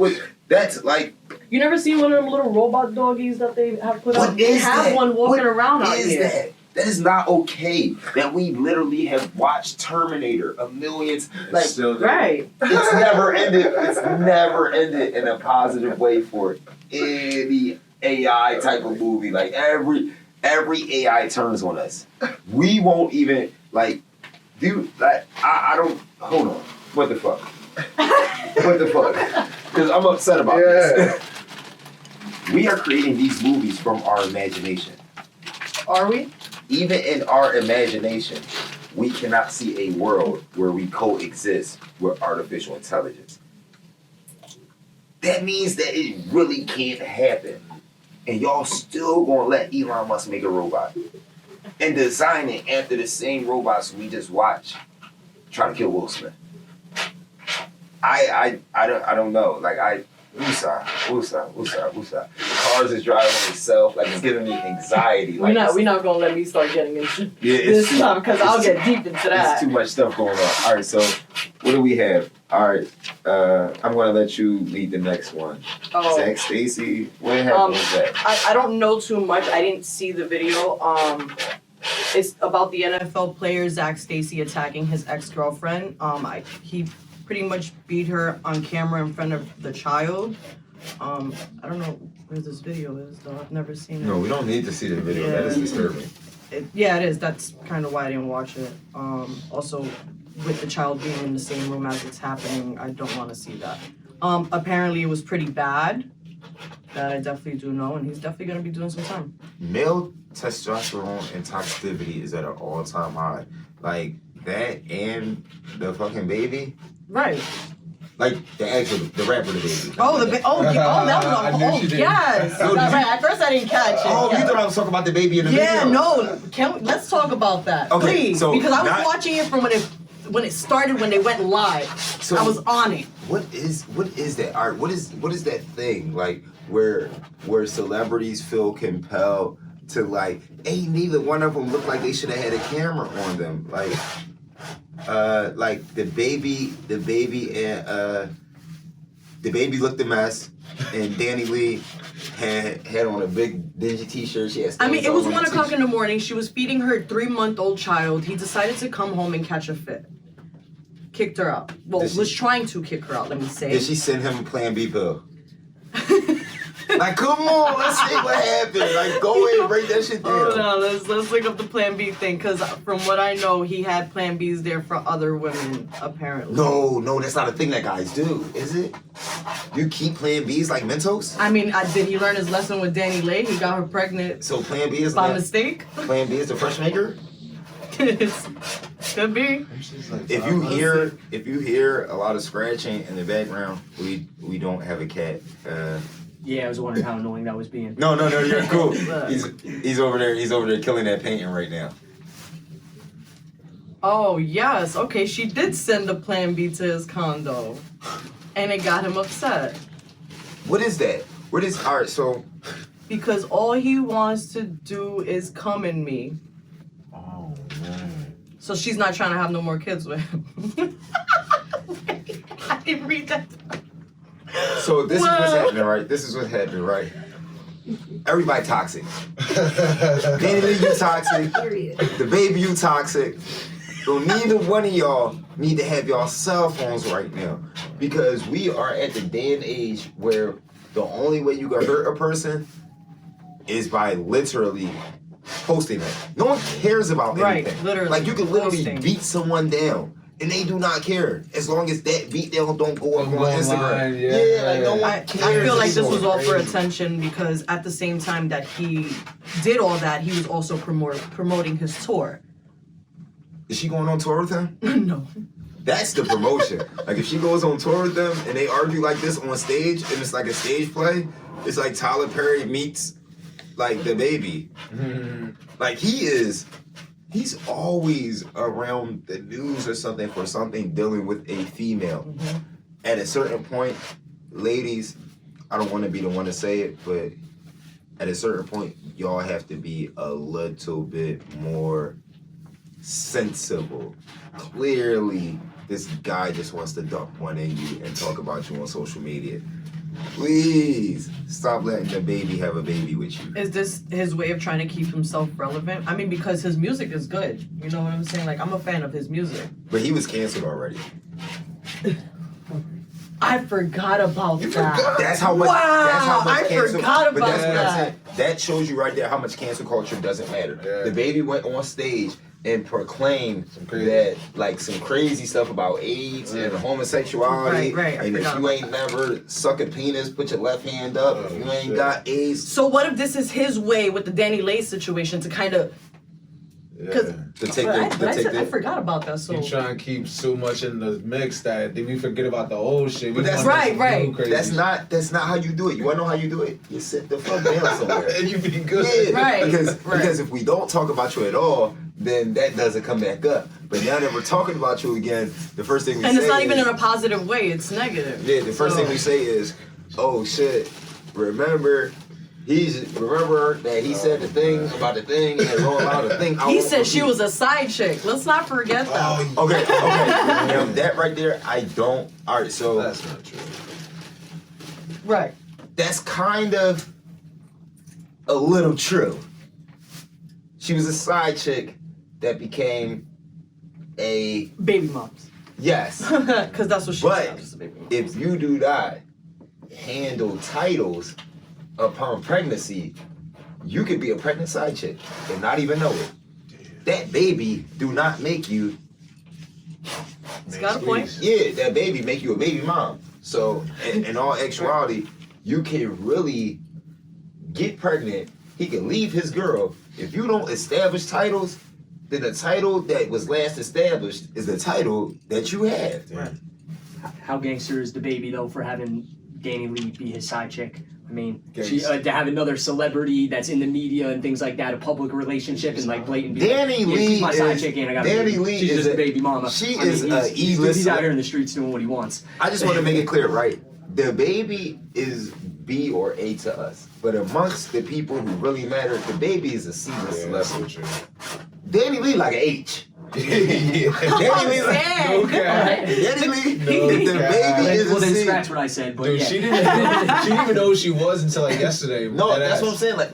[SPEAKER 8] like
[SPEAKER 3] You never seen one of them little robot doggies that they have put
[SPEAKER 8] What
[SPEAKER 3] out? They
[SPEAKER 8] is
[SPEAKER 3] have
[SPEAKER 8] that?
[SPEAKER 3] one walking around out
[SPEAKER 8] is
[SPEAKER 3] here.
[SPEAKER 8] that? That is not okay. That we literally have watched Terminator a millions. Like
[SPEAKER 6] it's still there.
[SPEAKER 3] Right.
[SPEAKER 8] it's never ended. It's never ended in a positive way for any AI type of movie. Like every AI turns on us. We won't even like do like I don't hold on. What the fuck? What the fuck? Because I'm upset about this. We are creating these movies from our imagination.
[SPEAKER 3] Are we?
[SPEAKER 8] Even in our imagination, we cannot see a world where we coexist with artificial intelligence. That means that it really can't happen. And y'all still gonna let Elon Musk make a robot. and design it after the same robots we just watched try to kill Will Smith. I don't know. Like Woosah. Cars is driving itself. Like, it's giving me anxiety. Like,
[SPEAKER 3] We're not gonna let me start getting into
[SPEAKER 8] yeah,
[SPEAKER 3] this stuff because I'll get deep into that.
[SPEAKER 8] It's too much stuff going on. All right, so what do we have? All right, I'm gonna let you lead the next one.
[SPEAKER 3] Oh.
[SPEAKER 8] Zack Stacy. What happened with that?
[SPEAKER 3] I don't know too much. I didn't see the video. It's about the NFL player Zack Stacy attacking his ex-girlfriend. He pretty much beat her on camera in front of the child. I don't know where this video is though. I've never seen it.
[SPEAKER 1] No, we don't need to see the video. That is disturbing.
[SPEAKER 3] It is. That's kind of why I didn't watch it. Also, with the child being in the same room as it's happening, I don't want to see that. Apparently, it was pretty bad. That I definitely do know, and he's definitely gonna be doing some time.
[SPEAKER 1] Male testosterone and toxicity is at an all-time high. Like that and the fucking baby.
[SPEAKER 3] Right.
[SPEAKER 1] Like the rapper, the baby.
[SPEAKER 3] That was yes.
[SPEAKER 1] No,
[SPEAKER 3] Right. At first, I didn't catch it.
[SPEAKER 1] Oh,
[SPEAKER 3] Yeah.
[SPEAKER 1] you thought I was talking about the baby in the video?
[SPEAKER 3] Yeah, no. Let's talk about that,
[SPEAKER 1] Okay,
[SPEAKER 3] please,
[SPEAKER 1] so
[SPEAKER 3] because I was
[SPEAKER 1] not-
[SPEAKER 3] watching it from when it started, when they went live.
[SPEAKER 1] So
[SPEAKER 3] I was on it.
[SPEAKER 1] What is that art? What is that thing like where celebrities feel compelled to like? Ain't neither one of them look like they should have had a camera on them. Like the baby and the baby looked a mess, and Danileigh had on a big dingy t-shirt. She had.
[SPEAKER 3] I mean, it was
[SPEAKER 1] on
[SPEAKER 3] 1:00 in the morning. She was feeding her 3-month-old child. He decided to come home and catch a fit. Kicked her out. Well, was trying to kick her out, let me say.
[SPEAKER 1] Did she send him a Plan B pill? Like, come on, let's see what happened. Like, go ahead and break that shit down.
[SPEAKER 3] Oh no, let's look up the Plan B thing, because from what I know, he had Plan Bs there for other women, apparently.
[SPEAKER 1] No, that's not a thing that guys do, is it? You keep Plan Bs like Mentos?
[SPEAKER 3] I mean, did he learn his lesson with Danileigh? He got her pregnant
[SPEAKER 1] So Plan B is
[SPEAKER 3] by mistake?
[SPEAKER 1] Plan B is the fresh maker?
[SPEAKER 3] Could be.
[SPEAKER 1] If you hear a lot of scratching in the background, we don't have a cat.
[SPEAKER 2] Yeah, I was wondering how annoying that was being.
[SPEAKER 1] No, you're cool. He's over there killing that painting right now.
[SPEAKER 3] Oh, yes. Okay, she did send a Plan B to his condo. And it got him upset.
[SPEAKER 1] What is that? Alright, so
[SPEAKER 3] Because all he wants to do is come in me.
[SPEAKER 1] oh man.
[SPEAKER 3] So she's not trying to have no more kids with him. I didn't read that.
[SPEAKER 1] So this is what's happening, right? Everybody toxic. Danileigh, you toxic. The baby, you toxic. So neither one of y'all need to have y'all cell phones right now, because we are at the day and age where the only way you can hurt a person is by literally posting it. No one cares about anything.
[SPEAKER 3] Right, literally.
[SPEAKER 1] Like, you can literally
[SPEAKER 3] Posting.
[SPEAKER 1] beat someone down, and they do not care as long as that beatdown don't go up on Instagram.
[SPEAKER 6] Online, yeah.
[SPEAKER 1] Like, no one
[SPEAKER 3] I
[SPEAKER 1] cares.
[SPEAKER 3] feel like
[SPEAKER 1] It's
[SPEAKER 3] this
[SPEAKER 1] so
[SPEAKER 3] was all for
[SPEAKER 1] crazy.
[SPEAKER 3] attention, because at the same time that he did all that, he was also promoting his tour.
[SPEAKER 1] Is she going on tour with him?
[SPEAKER 3] No.
[SPEAKER 1] That's the promotion. Like, if she goes on tour with them and they argue like this on stage and it's like a stage play, it's like Tyler Perry meets like the baby. Like, he's always around the news or something for something dealing with a female. At a certain point, ladies, I don't want to be the one to say it, but at a certain point, y'all have to be a little bit more sensible. Clearly, this guy just wants to dump one in you and talk about you on social media. Please stop letting the baby have a baby with you.
[SPEAKER 3] Is this his way of trying to keep himself relevant? I mean, because his music is good. You know what I'm saying? Like, I'm a fan of his music.
[SPEAKER 1] But he was canceled already.
[SPEAKER 3] I forgot about that.
[SPEAKER 1] That's how much.
[SPEAKER 3] Wow,
[SPEAKER 1] That's how much
[SPEAKER 3] I
[SPEAKER 1] cancel,
[SPEAKER 3] forgot
[SPEAKER 1] but
[SPEAKER 3] about
[SPEAKER 1] that's what I'm
[SPEAKER 3] that.
[SPEAKER 1] saying. That shows you right there how much cancel culture doesn't matter.
[SPEAKER 6] Yeah.
[SPEAKER 1] The baby went on stage and proclaimed
[SPEAKER 6] crazy.
[SPEAKER 1] that, like, some crazy stuff about AIDS and homosexuality.
[SPEAKER 3] Right, I
[SPEAKER 1] and if
[SPEAKER 3] forgot
[SPEAKER 1] you
[SPEAKER 3] about
[SPEAKER 1] ain't never suck a penis, put your left hand up. If you ain't got AIDS,
[SPEAKER 3] So what if this is his way with the Danileigh situation to kind of
[SPEAKER 1] To take
[SPEAKER 3] I forgot about that. So
[SPEAKER 6] You try and keep so much in the mix that we forget about the old shit.
[SPEAKER 1] But that's
[SPEAKER 3] right.
[SPEAKER 6] Crazy
[SPEAKER 1] That's not how you do it. You wanna know how you do it? You sit the fuck down somewhere.
[SPEAKER 6] and you be good.
[SPEAKER 1] Yeah,
[SPEAKER 3] Right.
[SPEAKER 1] Because if we don't talk about you at all, then that doesn't come back up. But now that we're talking about you again, the first thing we say
[SPEAKER 3] and it's not even
[SPEAKER 1] is,
[SPEAKER 3] in a positive way. It's negative.
[SPEAKER 1] yeah, the first thing we say is, oh shit, remember that he said the thing about the thing and roll out the thing.
[SPEAKER 3] He said she was a side chick. Let's not forget that.
[SPEAKER 1] Okay. Now that right there, I don't. All right, so
[SPEAKER 6] That's not true.
[SPEAKER 3] Right.
[SPEAKER 1] that's kind of a little true. She was a side chick that became a
[SPEAKER 3] Baby moms.
[SPEAKER 1] yes.
[SPEAKER 3] Because that's what she
[SPEAKER 1] But
[SPEAKER 3] said. Just a baby mom.
[SPEAKER 1] if you do not handle titles upon pregnancy, you could be a pregnant side chick and not even know it. That baby do not make you.
[SPEAKER 3] It's got a point.
[SPEAKER 1] Yeah, that baby make you a baby mom. So in all actuality, you can really get pregnant. He can leave his girl. If you don't establish titles, then the title that was last established is the title that you have.
[SPEAKER 2] Right. How gangster is the baby though for having Danileigh be his side chick? I mean, to have another celebrity that's in the media and things like that, a public relationship and like blatant.
[SPEAKER 1] Danileigh
[SPEAKER 2] she's my side
[SPEAKER 1] is-
[SPEAKER 2] chick and I got
[SPEAKER 1] Danileigh
[SPEAKER 2] she's
[SPEAKER 1] is
[SPEAKER 2] just a
[SPEAKER 1] a-
[SPEAKER 2] baby mama.
[SPEAKER 1] she
[SPEAKER 2] I mean,
[SPEAKER 1] is a
[SPEAKER 2] he's
[SPEAKER 1] E-list
[SPEAKER 2] out here in the streets doing what he wants.
[SPEAKER 1] I just want to make it clear, right? The baby is B or A to us. But amongst the people who really matter, the baby is a C-list
[SPEAKER 6] That's
[SPEAKER 1] celebrity.
[SPEAKER 6] so true.
[SPEAKER 1] Danileigh like an H.
[SPEAKER 3] Oh,
[SPEAKER 1] Danileigh like...
[SPEAKER 3] man.
[SPEAKER 6] Okay.
[SPEAKER 1] Danileigh,
[SPEAKER 6] No
[SPEAKER 1] the
[SPEAKER 6] cap.
[SPEAKER 1] baby is
[SPEAKER 2] Well,
[SPEAKER 1] a
[SPEAKER 2] then
[SPEAKER 1] C.
[SPEAKER 2] scratch what I said, but
[SPEAKER 6] Dude,
[SPEAKER 2] yeah.
[SPEAKER 6] she didn't even know who she was until like yesterday.
[SPEAKER 1] No,
[SPEAKER 6] Dead
[SPEAKER 1] that's
[SPEAKER 6] ass.
[SPEAKER 1] what I'm saying. Like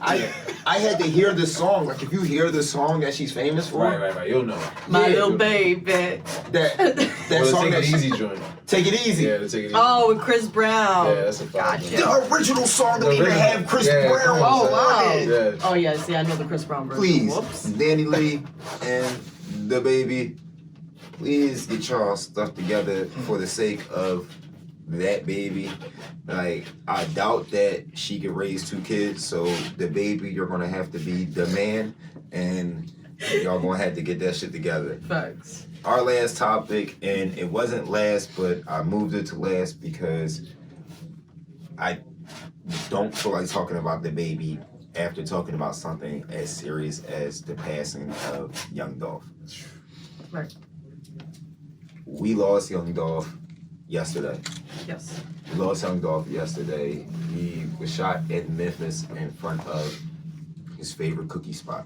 [SPEAKER 1] I had to hear the song. Like if you hear the song that she's famous for,
[SPEAKER 6] Right. You'll know.
[SPEAKER 3] My
[SPEAKER 1] Yeah.
[SPEAKER 3] little baby.
[SPEAKER 1] that
[SPEAKER 6] Well,
[SPEAKER 1] song
[SPEAKER 6] take
[SPEAKER 1] that
[SPEAKER 6] it
[SPEAKER 1] she,
[SPEAKER 6] easy joint.
[SPEAKER 1] Take It Easy.
[SPEAKER 6] Yeah, take it easy.
[SPEAKER 3] Oh, with Chris Brown.
[SPEAKER 6] Yeah, that's a fire
[SPEAKER 3] Gotcha.
[SPEAKER 6] joint.
[SPEAKER 1] The original song
[SPEAKER 6] The
[SPEAKER 1] don't even
[SPEAKER 6] original.
[SPEAKER 1] have Chris
[SPEAKER 6] Yeah,
[SPEAKER 1] Brown.
[SPEAKER 6] come on,
[SPEAKER 3] Oh,
[SPEAKER 6] son.
[SPEAKER 3] wow.
[SPEAKER 6] Yeah.
[SPEAKER 3] Oh, yeah. See, I know the Chris Brown version.
[SPEAKER 1] Please,
[SPEAKER 3] Whoops.
[SPEAKER 1] Danileigh and the baby, please get y'all stuff together for the sake of that baby. Like, I doubt that she can raise 2 kids, so the baby, you're gonna have to be the man, and y'all gonna have to get that shit together.
[SPEAKER 3] Facts.
[SPEAKER 1] Our last topic, and it wasn't last, but I moved it to last because I don't feel like talking about the baby after talking about something as serious as the passing of young Dolph.
[SPEAKER 3] Right.
[SPEAKER 1] We lost young Dolph yesterday.
[SPEAKER 3] Yes.
[SPEAKER 1] We lost young Dolph yesterday. He was shot in Memphis in front of his favorite cookie spot.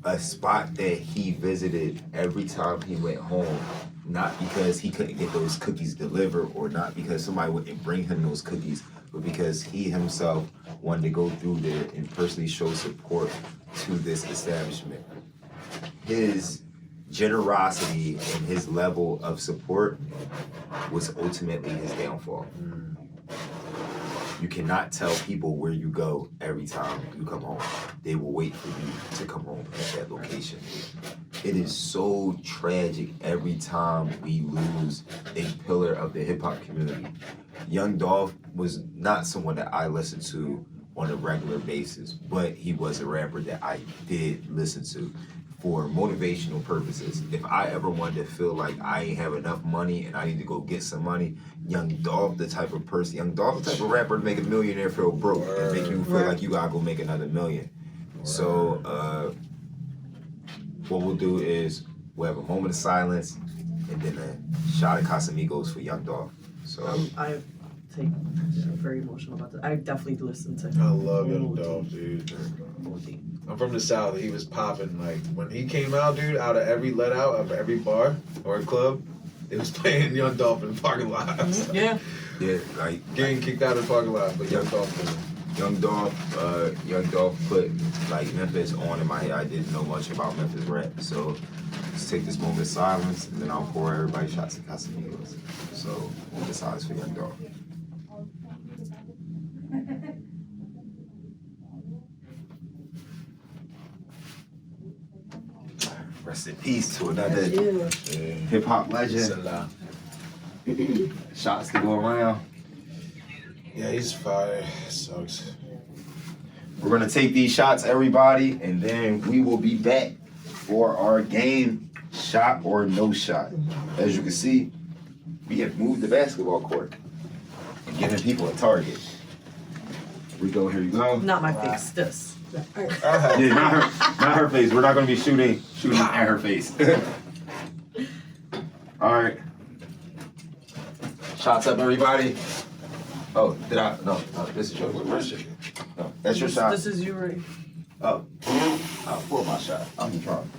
[SPEAKER 1] A spot that he visited every time he went home, not because he couldn't get those cookies delivered or not because somebody wouldn't bring him those cookies, but because he himself wanted to go through there and personally show support to this establishment. His generosity and his level of support was ultimately his downfall. You cannot tell people where you go every time you come home. They will wait for you to come home at that location. It is so tragic every time we lose a pillar of the hip hop community. Young Dolph was not someone that I listened to on a regular basis, but he was a rapper that I did listen to for motivational purposes. If I ever wanted to feel like I ain't have enough money and I need to go get some money, Young Dolph the type of person, Young Dolph the type of rapper to make a millionaire feel broke and make you feel like you gotta go make another million. So what we'll do is we'll have a moment of silence and then a shot of Casamigos for Young Dolph. So
[SPEAKER 3] I'm very emotional about that. I definitely listened to him.
[SPEAKER 6] I love Young Dolph, dude.
[SPEAKER 3] OD.
[SPEAKER 6] I'm from the South. He was popping. Like, when he came out, dude, out of every let out of every bar or club, they was playing Young Dolph in the parking lots.
[SPEAKER 3] Yeah.
[SPEAKER 1] yeah, like
[SPEAKER 6] Getting kicked out of the parking lot, but Young Dolph was
[SPEAKER 1] Young Dolph put like Memphis on in my head. I didn't know much about Memphis rap, so let's take this moment of silence and then I'll pour everybody shots of Casamigos. So moment of silence for Young Dolph. Rest in peace to another hip hop legend.
[SPEAKER 6] Salah.
[SPEAKER 1] Shots to go around.
[SPEAKER 6] Yeah, he's fire. Sucks.
[SPEAKER 1] We're gonna take these shots, everybody, and then we will be back for our game, shot or no shot. As you can see, we have moved the basketball court and giving people a target. Rico, here you go.
[SPEAKER 3] Not my face. This.
[SPEAKER 1] Yeah, not her face. We're not gonna be shooting at her face. All right. Shots up, everybody. Oh, did I? No, this is yours. No, that's your shot.
[SPEAKER 3] This is you, Ray.
[SPEAKER 1] Oh, I'll pour my shot. I'm trying.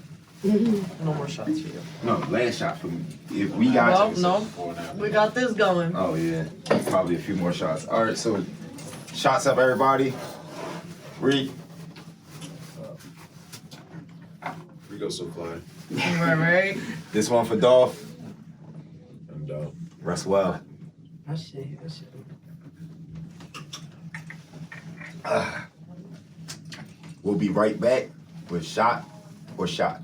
[SPEAKER 3] No more shots for you.
[SPEAKER 1] No, last shot for me. If we got you.
[SPEAKER 3] No. We got this going.
[SPEAKER 1] Oh yeah, probably a few more shots. All right, so shots up, everybody. Reed.
[SPEAKER 6] Rico's so fly.
[SPEAKER 3] Right.
[SPEAKER 1] This one for Dolph.
[SPEAKER 6] I'm Dolph.
[SPEAKER 1] Rest well. We'll be right back with shot or shot.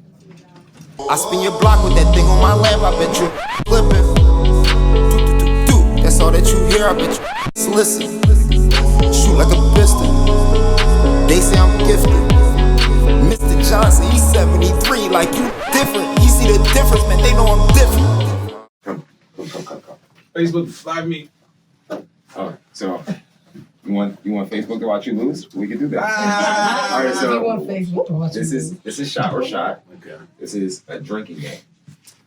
[SPEAKER 5] I spin your block with that thing on my lap, I bet you flipping. Do. That's all that you hear, I bet you listen. Shoot like a pistol. They say I'm gifted. Mr. Johnson, he's 73, like you different. He see the difference, man, they know I'm different.
[SPEAKER 1] Come.
[SPEAKER 6] Facebook, live me.
[SPEAKER 1] All right, so you want Facebook to watch you lose? We can do that. All right, so this is shot or shot.
[SPEAKER 6] Okay.
[SPEAKER 1] This is a drinking game.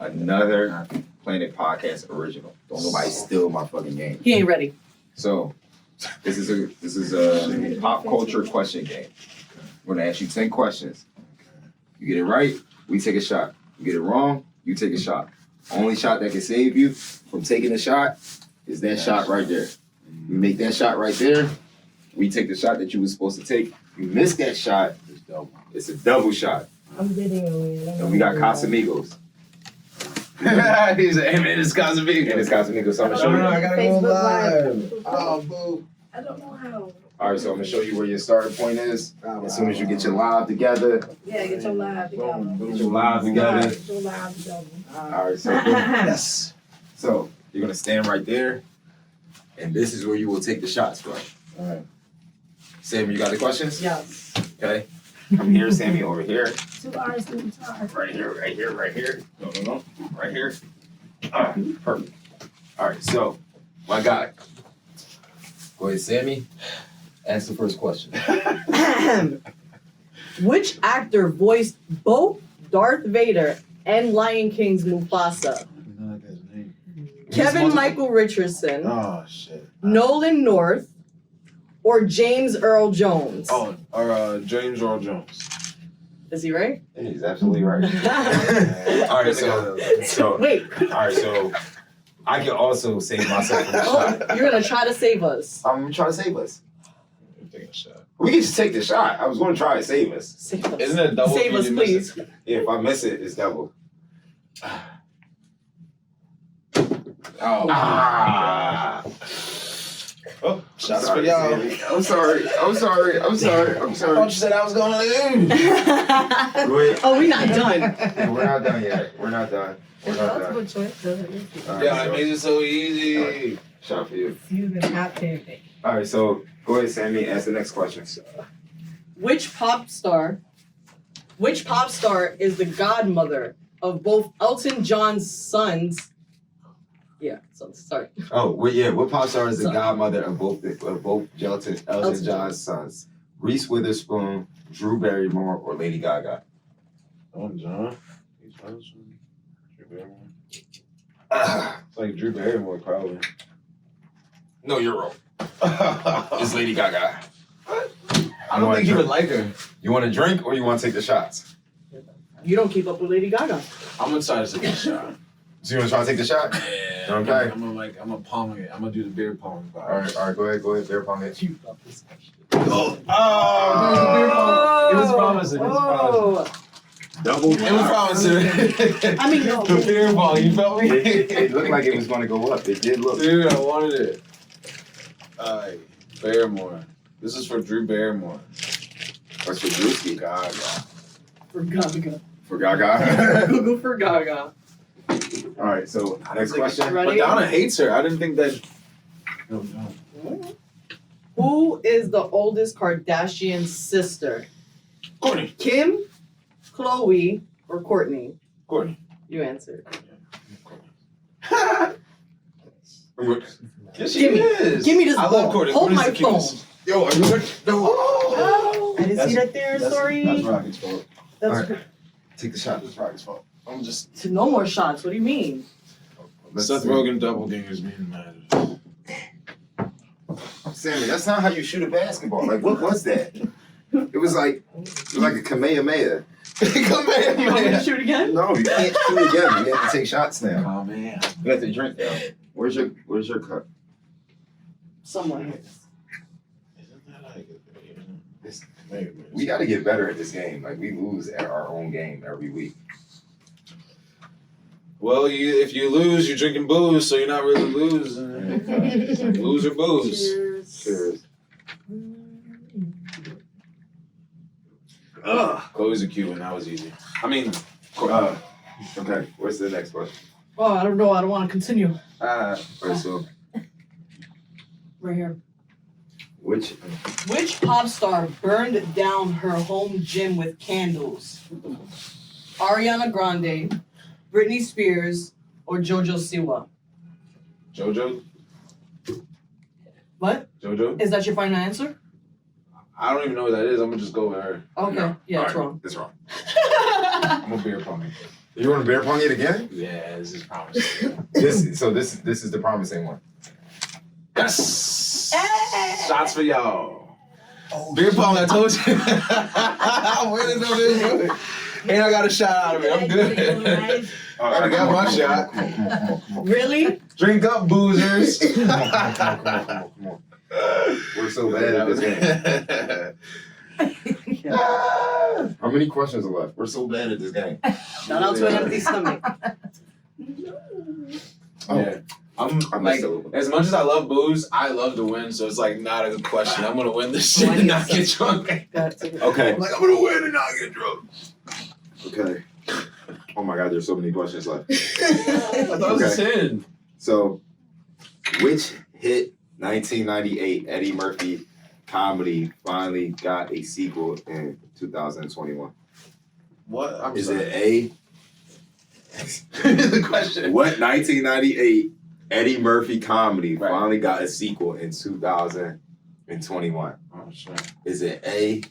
[SPEAKER 1] Another Planet Podcast original. Don't nobody steal my fucking game.
[SPEAKER 3] He ain't ready.
[SPEAKER 1] So this is a pop culture question game. We're gonna ask you 10 questions. You get it right, we take a shot. You get it wrong, you take a shot. Only shot that can save you from taking a shot is that shot right there. You make that shot right there, we take the shot that you were supposed to take. You miss that shot, it's a double shot.
[SPEAKER 9] I'm getting away.
[SPEAKER 1] And we got Casamigos.
[SPEAKER 6] He's like, hey man, it's Casamigos.
[SPEAKER 1] And it's Casamigos, so I'm gonna show you.
[SPEAKER 6] I gotta go
[SPEAKER 9] Facebook
[SPEAKER 6] live.
[SPEAKER 9] Live.
[SPEAKER 6] Oh, boo.
[SPEAKER 9] I don't know how.
[SPEAKER 1] All right, so I'm gonna show you where your starting point is. As soon as you get your live together,
[SPEAKER 9] Yeah, get your live together.
[SPEAKER 1] get your live together.
[SPEAKER 9] Get your live together.
[SPEAKER 1] All right, so yes. So you're gonna stand right there, and this is where you will take the shots from. All right. Sammy, you got the questions?
[SPEAKER 3] Yes.
[SPEAKER 1] Okay. Come here, Sammy, over here.
[SPEAKER 9] 2 hours, 2 hours.
[SPEAKER 1] Right here. No. Right here. All right, perfect. All right, so my guy. Go ahead, Sammy. Ask the first question.
[SPEAKER 3] Which actor voiced both Darth Vader and Lion King's Mufasa? Kevin Michael Richardson,
[SPEAKER 6] Oh, shit.
[SPEAKER 3] Nolan North, or James Earl Jones?
[SPEAKER 6] Oh, or James Earl Jones.
[SPEAKER 3] Is he right?
[SPEAKER 1] He's absolutely right. All right, so
[SPEAKER 3] Wait,
[SPEAKER 1] all right, so I can also save myself from the shot.
[SPEAKER 3] you're gonna try to save us.
[SPEAKER 1] I'm gonna try to save us.
[SPEAKER 6] I'm taking a shot.
[SPEAKER 1] We can just take the shot. I was gonna try to save us.
[SPEAKER 3] Save us.
[SPEAKER 6] Isn't it double?
[SPEAKER 3] Save
[SPEAKER 6] if
[SPEAKER 3] us,
[SPEAKER 6] you miss
[SPEAKER 3] please.
[SPEAKER 6] it?
[SPEAKER 1] Yeah, if I miss it, it's double.
[SPEAKER 6] Oh.
[SPEAKER 1] Ah.
[SPEAKER 6] Oh, shots
[SPEAKER 1] Sorry,
[SPEAKER 6] for y'all.
[SPEAKER 1] Sammy. I'm sorry.
[SPEAKER 6] I you said I was gonna lose.
[SPEAKER 1] Go ahead.
[SPEAKER 3] Oh, we're not done.
[SPEAKER 1] Yeah, we're not done yet. We're not done.
[SPEAKER 9] It's multiple choice, doesn't it?
[SPEAKER 1] All right,
[SPEAKER 6] Yeah, I
[SPEAKER 1] so-
[SPEAKER 6] made it so easy.
[SPEAKER 1] Shot for you.
[SPEAKER 9] You can have to.
[SPEAKER 1] All right, so go ahead, Sammy. Ask the next question.
[SPEAKER 3] Which pop star is the godmother of both Elton John's sons? Yeah, sorry.
[SPEAKER 1] Oh, what pop star is the
[SPEAKER 3] Son.
[SPEAKER 1] godmother of both Elton John's sons? Reese Witherspoon, Drew Barrymore, or Lady Gaga?
[SPEAKER 6] Oh, John. He's Drew Barrymore. It's like Drew Barrymore, probably.
[SPEAKER 1] No, you're wrong. It's Lady Gaga.
[SPEAKER 6] I don't think he would like her.
[SPEAKER 1] You want to drink or you want to take the shots?
[SPEAKER 3] You don't keep up with Lady Gaga.
[SPEAKER 6] I'm gonna try to take a shot.
[SPEAKER 1] So you want to try to take the shot?
[SPEAKER 6] Yeah.
[SPEAKER 1] Okay.
[SPEAKER 6] I'm gonna pong it. I'm gonna do the beer pong.
[SPEAKER 1] All right, go ahead, bear pong it.
[SPEAKER 6] Oh! It was promising.
[SPEAKER 3] Oh,
[SPEAKER 1] Double.
[SPEAKER 6] It was promising.
[SPEAKER 3] I mean, no.
[SPEAKER 6] The beer pong. You felt me?
[SPEAKER 1] It looked like it was going to go up. It did look.
[SPEAKER 6] Dude, I wanted it. Alright, Barrymore. This is for Drew Barrymore.
[SPEAKER 1] That's for Drewski.
[SPEAKER 6] Gaga.
[SPEAKER 3] For Gaga.
[SPEAKER 1] For Gaga.
[SPEAKER 3] Google for Gaga.
[SPEAKER 1] All right, so next question.
[SPEAKER 3] Ready?
[SPEAKER 6] Madonna hates her. I didn't think that. No.
[SPEAKER 3] Who is the oldest Kardashian sister?
[SPEAKER 6] Courtney.
[SPEAKER 3] Kim, Khloe, or Courtney?
[SPEAKER 6] Courtney.
[SPEAKER 3] You answered.
[SPEAKER 6] Yes, she is.
[SPEAKER 3] Give me this
[SPEAKER 6] I
[SPEAKER 3] ball.
[SPEAKER 6] love Courtney.
[SPEAKER 3] Hold
[SPEAKER 6] Courtney's
[SPEAKER 3] my
[SPEAKER 6] the cutest.
[SPEAKER 1] Yo, are you ready? No.
[SPEAKER 3] Oh, I didn't see that there. Sorry.
[SPEAKER 1] That's Rocket's fault.
[SPEAKER 3] That's
[SPEAKER 1] All right. Take the shot. That's Rocket's fault.
[SPEAKER 6] I'm just.
[SPEAKER 3] no more shots. What do you mean?
[SPEAKER 6] Seth Rogen doppelgangers being mad.
[SPEAKER 1] Sammy, that's not how you shoot a basketball. Like, what was that? It was like a Kamehameha.
[SPEAKER 3] You want me to shoot again?
[SPEAKER 1] No, you can't shoot again. You have to take shots now.
[SPEAKER 6] Oh man.
[SPEAKER 1] You have to drink now. Where's your cup?
[SPEAKER 3] Somewhere here.
[SPEAKER 6] Isn't that like
[SPEAKER 1] This, we got to get better at this game. Like, we lose at our own game every week.
[SPEAKER 6] Well, if you lose, you're drinking booze, so you're not really losing. Lose or booze.
[SPEAKER 1] Cheers.
[SPEAKER 6] Chloe's a cute one. That was easy. I mean,
[SPEAKER 1] Okay, what's the next question?
[SPEAKER 3] Oh, I don't know. I don't want to continue.
[SPEAKER 1] Alright, so
[SPEAKER 3] Right here.
[SPEAKER 1] which
[SPEAKER 3] Which pop star burned down her home gym with candles? Ariana Grande, Britney Spears, or JoJo Siwa?
[SPEAKER 6] JoJo?
[SPEAKER 3] What?
[SPEAKER 6] JoJo?
[SPEAKER 3] Is that your final answer?
[SPEAKER 6] I don't even know what that is. I'm gonna just go with her.
[SPEAKER 3] Okay.
[SPEAKER 1] No.
[SPEAKER 3] Yeah, it's
[SPEAKER 1] Alright,
[SPEAKER 3] wrong.
[SPEAKER 1] It's wrong.
[SPEAKER 6] I'm a beer pong.
[SPEAKER 1] You want to bear pong it again?
[SPEAKER 6] Yeah, this is promising.
[SPEAKER 1] This is the promising one.
[SPEAKER 6] Yes! Shots for y'all. Beer pong, I told you. I'm winning on this. And I got a shot out of it. I'm good. I got my shot.
[SPEAKER 1] Come on.
[SPEAKER 3] Really?
[SPEAKER 6] Drink up, boozers.
[SPEAKER 1] Come on. We're so bad at this game. How many questions are left? We're so bad at this game.
[SPEAKER 3] Shout out to an empty stomach.
[SPEAKER 6] Yeah. I'm like,
[SPEAKER 1] messed up a little.
[SPEAKER 6] as much as I love booze, I love to win, so it's like not a good question. I'm gonna win this shit and not get drunk.
[SPEAKER 1] Okay.
[SPEAKER 6] I'm like, I'm gonna win and not get drunk.
[SPEAKER 1] Okay. Oh my God, there's so many questions left.
[SPEAKER 6] I thought it was a 10.
[SPEAKER 1] So, which hit 1998 Eddie Murphy comedy finally got a sequel in 2021?
[SPEAKER 6] What? I'm
[SPEAKER 1] Is
[SPEAKER 6] sorry.
[SPEAKER 1] it A?
[SPEAKER 6] the question?
[SPEAKER 1] What 1998 Eddie Murphy comedy finally got a sequel in 2021?
[SPEAKER 6] Oh, sure.
[SPEAKER 1] Is it A,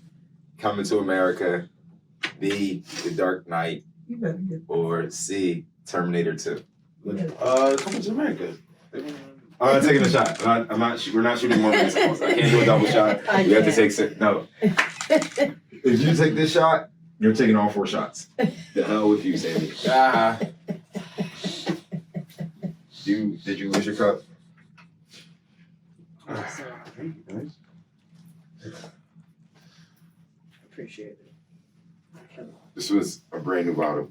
[SPEAKER 1] Coming to America, B, The Dark Knight, or C, Terminator 2?
[SPEAKER 6] Coming to America.
[SPEAKER 1] I'm not taking a shot. We're not shooting more than seconds. I can't do a double shot. You have to take six. No. If you take this shot, you're taking all 4 shots. The hell with you, Sammy. Did you lose your cup?
[SPEAKER 3] Appreciate it.
[SPEAKER 1] This was a brand new bottle.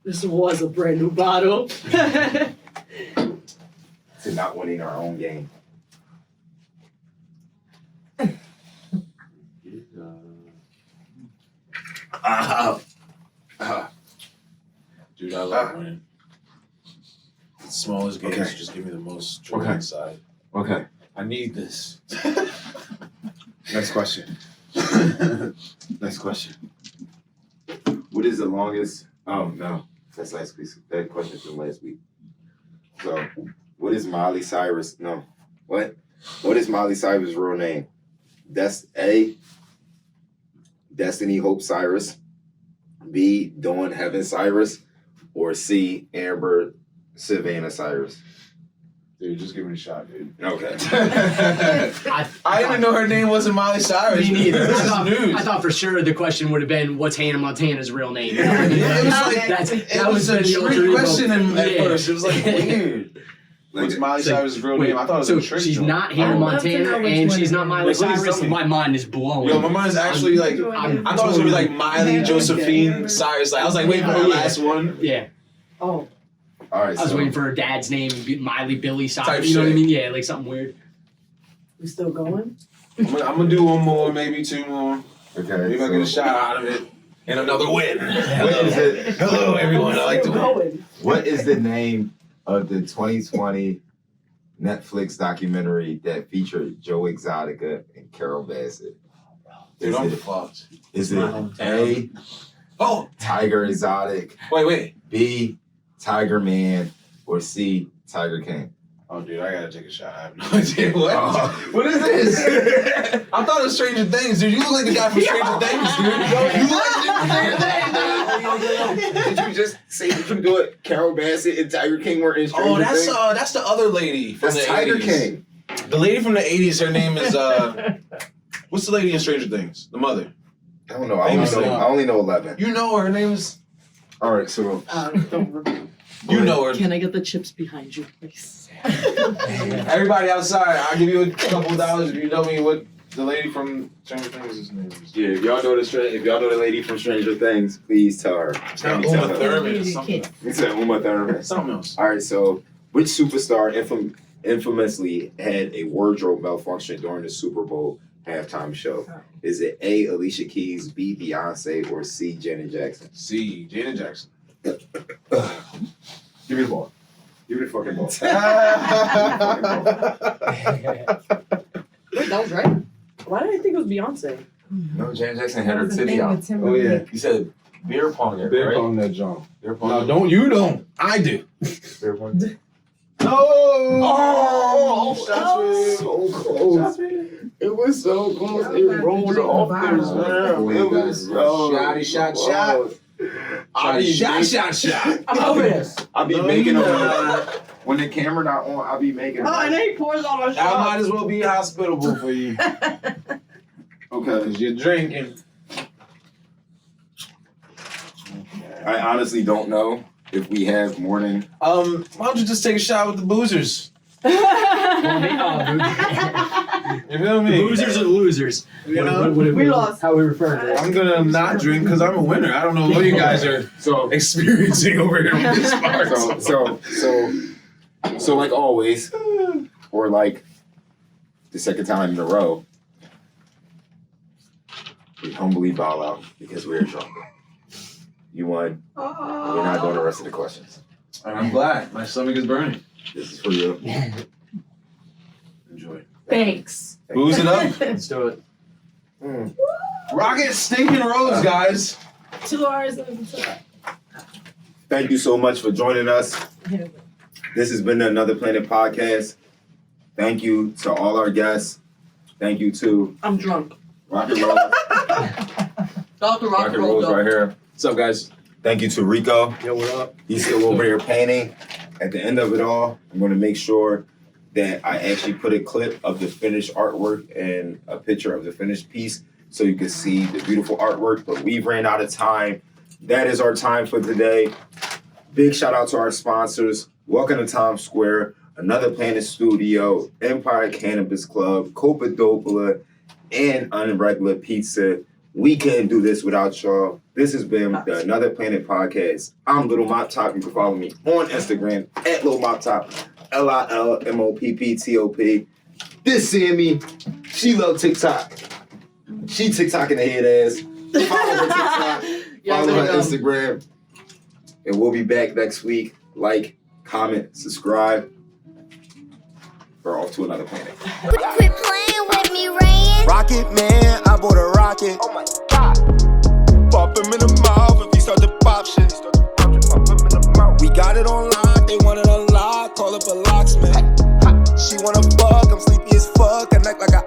[SPEAKER 3] This was a brand new bottle.
[SPEAKER 1] To not winning our own game.
[SPEAKER 6] Dude, I love winning. The smallest games
[SPEAKER 1] Okay.
[SPEAKER 6] just give me the most joy
[SPEAKER 1] Okay.
[SPEAKER 6] inside.
[SPEAKER 1] Okay.
[SPEAKER 6] I need this.
[SPEAKER 1] Next question. Next question. What is the longest? Oh no, that's last week. That question from last week. So, what is Miley Cyrus? No, what? What is Miley Cyrus' real name? That's A. Destiny Hope Cyrus. B. Dawn Heaven Cyrus, or C. Amber Savannah Cyrus.
[SPEAKER 6] Dude, just give me a shot, dude.
[SPEAKER 1] Okay.
[SPEAKER 6] I didn't know her name wasn't Miley Cyrus.
[SPEAKER 2] Me neither.
[SPEAKER 6] This is news.
[SPEAKER 2] I thought for sure the question would have been, "What's Hannah Montana's real name?"
[SPEAKER 6] Yeah, it was like
[SPEAKER 2] that was
[SPEAKER 6] a
[SPEAKER 2] the
[SPEAKER 6] trick
[SPEAKER 2] alter ego.
[SPEAKER 6] question at
[SPEAKER 2] Yeah.
[SPEAKER 6] first. It was like weird. What's Miley Cyrus' real name? I thought it was
[SPEAKER 2] so
[SPEAKER 6] a trick
[SPEAKER 2] she's
[SPEAKER 6] joke.
[SPEAKER 2] not
[SPEAKER 9] I
[SPEAKER 2] Hannah
[SPEAKER 9] would love to
[SPEAKER 2] Montana
[SPEAKER 9] know which
[SPEAKER 2] and
[SPEAKER 9] one
[SPEAKER 2] she's
[SPEAKER 9] it
[SPEAKER 2] not
[SPEAKER 9] is.
[SPEAKER 2] Miley
[SPEAKER 6] Like, please
[SPEAKER 2] Cyrus.
[SPEAKER 6] tell me.
[SPEAKER 2] My mind is blown.
[SPEAKER 6] Yo, my mind's actually like,
[SPEAKER 2] I'm
[SPEAKER 6] I thought it was gonna be like Miley
[SPEAKER 9] Yeah.
[SPEAKER 6] Josephine Cyrus. Like, I was like waiting for her
[SPEAKER 2] Yeah.
[SPEAKER 6] last one.
[SPEAKER 2] Yeah,
[SPEAKER 3] Oh,
[SPEAKER 1] All right.
[SPEAKER 2] I was
[SPEAKER 1] So,
[SPEAKER 2] waiting for her dad's name, Miley Billy
[SPEAKER 6] Type
[SPEAKER 2] Cyrus. You know what I
[SPEAKER 6] shit.
[SPEAKER 2] mean? Yeah, like something weird.
[SPEAKER 3] we still going?
[SPEAKER 6] I'm gonna do one more, maybe 2 more.
[SPEAKER 1] okay.
[SPEAKER 6] Maybe I get a shot out of it and another win.
[SPEAKER 1] What is it?
[SPEAKER 6] Hello, everyone. I like to
[SPEAKER 3] Still
[SPEAKER 6] win.
[SPEAKER 3] going.
[SPEAKER 1] What is the name of the 2020 Netflix documentary that featured Joe Exotica and Carol Bassett?
[SPEAKER 6] Dude, I'm fucked.
[SPEAKER 1] Is it A, Tiger Exotic,
[SPEAKER 6] Wait.
[SPEAKER 1] B, Tiger Man, or C, Tiger King?
[SPEAKER 6] Oh, dude, I gotta take a shot. I have no idea. What? What is this? I thought it was Stranger Things, dude. You look like the guy from Stranger Things, dude. You look like Stranger Things, dude.
[SPEAKER 1] Did you just say that you do it? Carol Bassett and Tiger King were in Stranger Things?
[SPEAKER 6] That's the other lady from
[SPEAKER 1] That's
[SPEAKER 6] the
[SPEAKER 1] Tiger
[SPEAKER 6] 80s.
[SPEAKER 1] King.
[SPEAKER 6] The lady from the 80s, her name is, what's the lady in Stranger Things? The mother.
[SPEAKER 1] I don't know. I only know 11.
[SPEAKER 6] You know her name is...
[SPEAKER 1] All right, so...
[SPEAKER 3] Don't remember.
[SPEAKER 6] You know her.
[SPEAKER 3] Can I get the chips behind you, please?
[SPEAKER 6] Everybody outside, I'll give you a couple $2 if you know me what the lady from Stranger Things' name is.
[SPEAKER 1] Yeah, if y'all know the lady from Stranger Things, please tell her.
[SPEAKER 6] It's not Uma Thurman, it's something.
[SPEAKER 1] It's Uma Thurman.
[SPEAKER 6] Something else.
[SPEAKER 1] All right, so which superstar infamously had a wardrobe malfunction during the Super Bowl halftime show? Is it A, Alicia Keys, B, Beyonce, or C, Janet Jackson?
[SPEAKER 6] C, Janet Jackson.
[SPEAKER 1] Give me the ball. Give me the fucking ball.
[SPEAKER 3] Wait, that was right? Why did I think it was Beyonce?
[SPEAKER 1] No, Janet Jackson had her titty out.
[SPEAKER 6] Oh, yeah. You said beer pong it,
[SPEAKER 1] Beer
[SPEAKER 6] right?
[SPEAKER 1] pong that John.
[SPEAKER 6] Beer pong.
[SPEAKER 1] No,
[SPEAKER 6] don't. I do.
[SPEAKER 1] Beer pong.
[SPEAKER 6] Oh!
[SPEAKER 1] So close. It was so close. It rolled off their slam. It was so
[SPEAKER 6] shot. Shot.
[SPEAKER 3] I'm over this.
[SPEAKER 1] I be making them. When the camera not on, I be making them.
[SPEAKER 3] Oh, and then he pours all our
[SPEAKER 6] I
[SPEAKER 3] shots.
[SPEAKER 6] might as well be hospitable for you.
[SPEAKER 1] Okay.
[SPEAKER 6] Because you're drinking.
[SPEAKER 1] I honestly don't know if we have morning.
[SPEAKER 6] Why don't you just take a shot with the boozers? You feel me?
[SPEAKER 2] Losers are losers.
[SPEAKER 6] You know?
[SPEAKER 3] We lost.
[SPEAKER 2] How we refer to it.
[SPEAKER 6] I'm gonna not drink because I'm a winner. I don't know what you guys are experiencing over here with this part.
[SPEAKER 1] So like always, or like the second time in a row, we humbly bow out because we're drunk. You won. We're not doing the rest of the questions.
[SPEAKER 6] And I'm glad. My stomach is burning.
[SPEAKER 1] This is for you.
[SPEAKER 6] Enjoy.
[SPEAKER 9] Thanks.
[SPEAKER 6] Booze it up.
[SPEAKER 2] Let's do it.
[SPEAKER 6] Rocket stinking roads, guys.
[SPEAKER 9] 2 hours and
[SPEAKER 1] Thank you so much for joining us. This has been another Planet Podcast. Thank you to all our guests. Thank you to
[SPEAKER 3] I'm drunk.
[SPEAKER 1] Rocket Roll.
[SPEAKER 3] Dr.
[SPEAKER 1] Rocket Roll's right here.
[SPEAKER 6] What's up, guys?
[SPEAKER 1] Thank you to Rico.
[SPEAKER 2] Yo, what up?
[SPEAKER 1] He's still over here painting. At the end of it all, I'm going to make sure that I actually put a clip of the finished artwork and a picture of the finished piece so you can see the beautiful artwork. But we've ran out of time. That is our time for today. Big shout out to our sponsors. Welcome to Times Square, Another Planet Studio, Empire Cannabis Club, Copa Dopola, and Unregular Pizza. We couldn't do this without y'all. This has been the Another Planet Podcast. I'm Little Mop Top. You can follow me on Instagram at Little Mop Top, LILMOPPTOP. This Sammy, she love TikTok. She TikTok in the head ass. Follow her TikTok. Follow her Instagram. And we'll be back next week. Like, comment, subscribe. We're off to another planet.
[SPEAKER 4] Quit playing with me, Rayin.
[SPEAKER 5] Rocket man, I bought a rocket. Oh my god. Pop him in the mouth if he start to pop shit. We got it on lock, they want it unlocked. Call up a locksmith. She wanna fuck, I'm sleepy as fuck. I act like I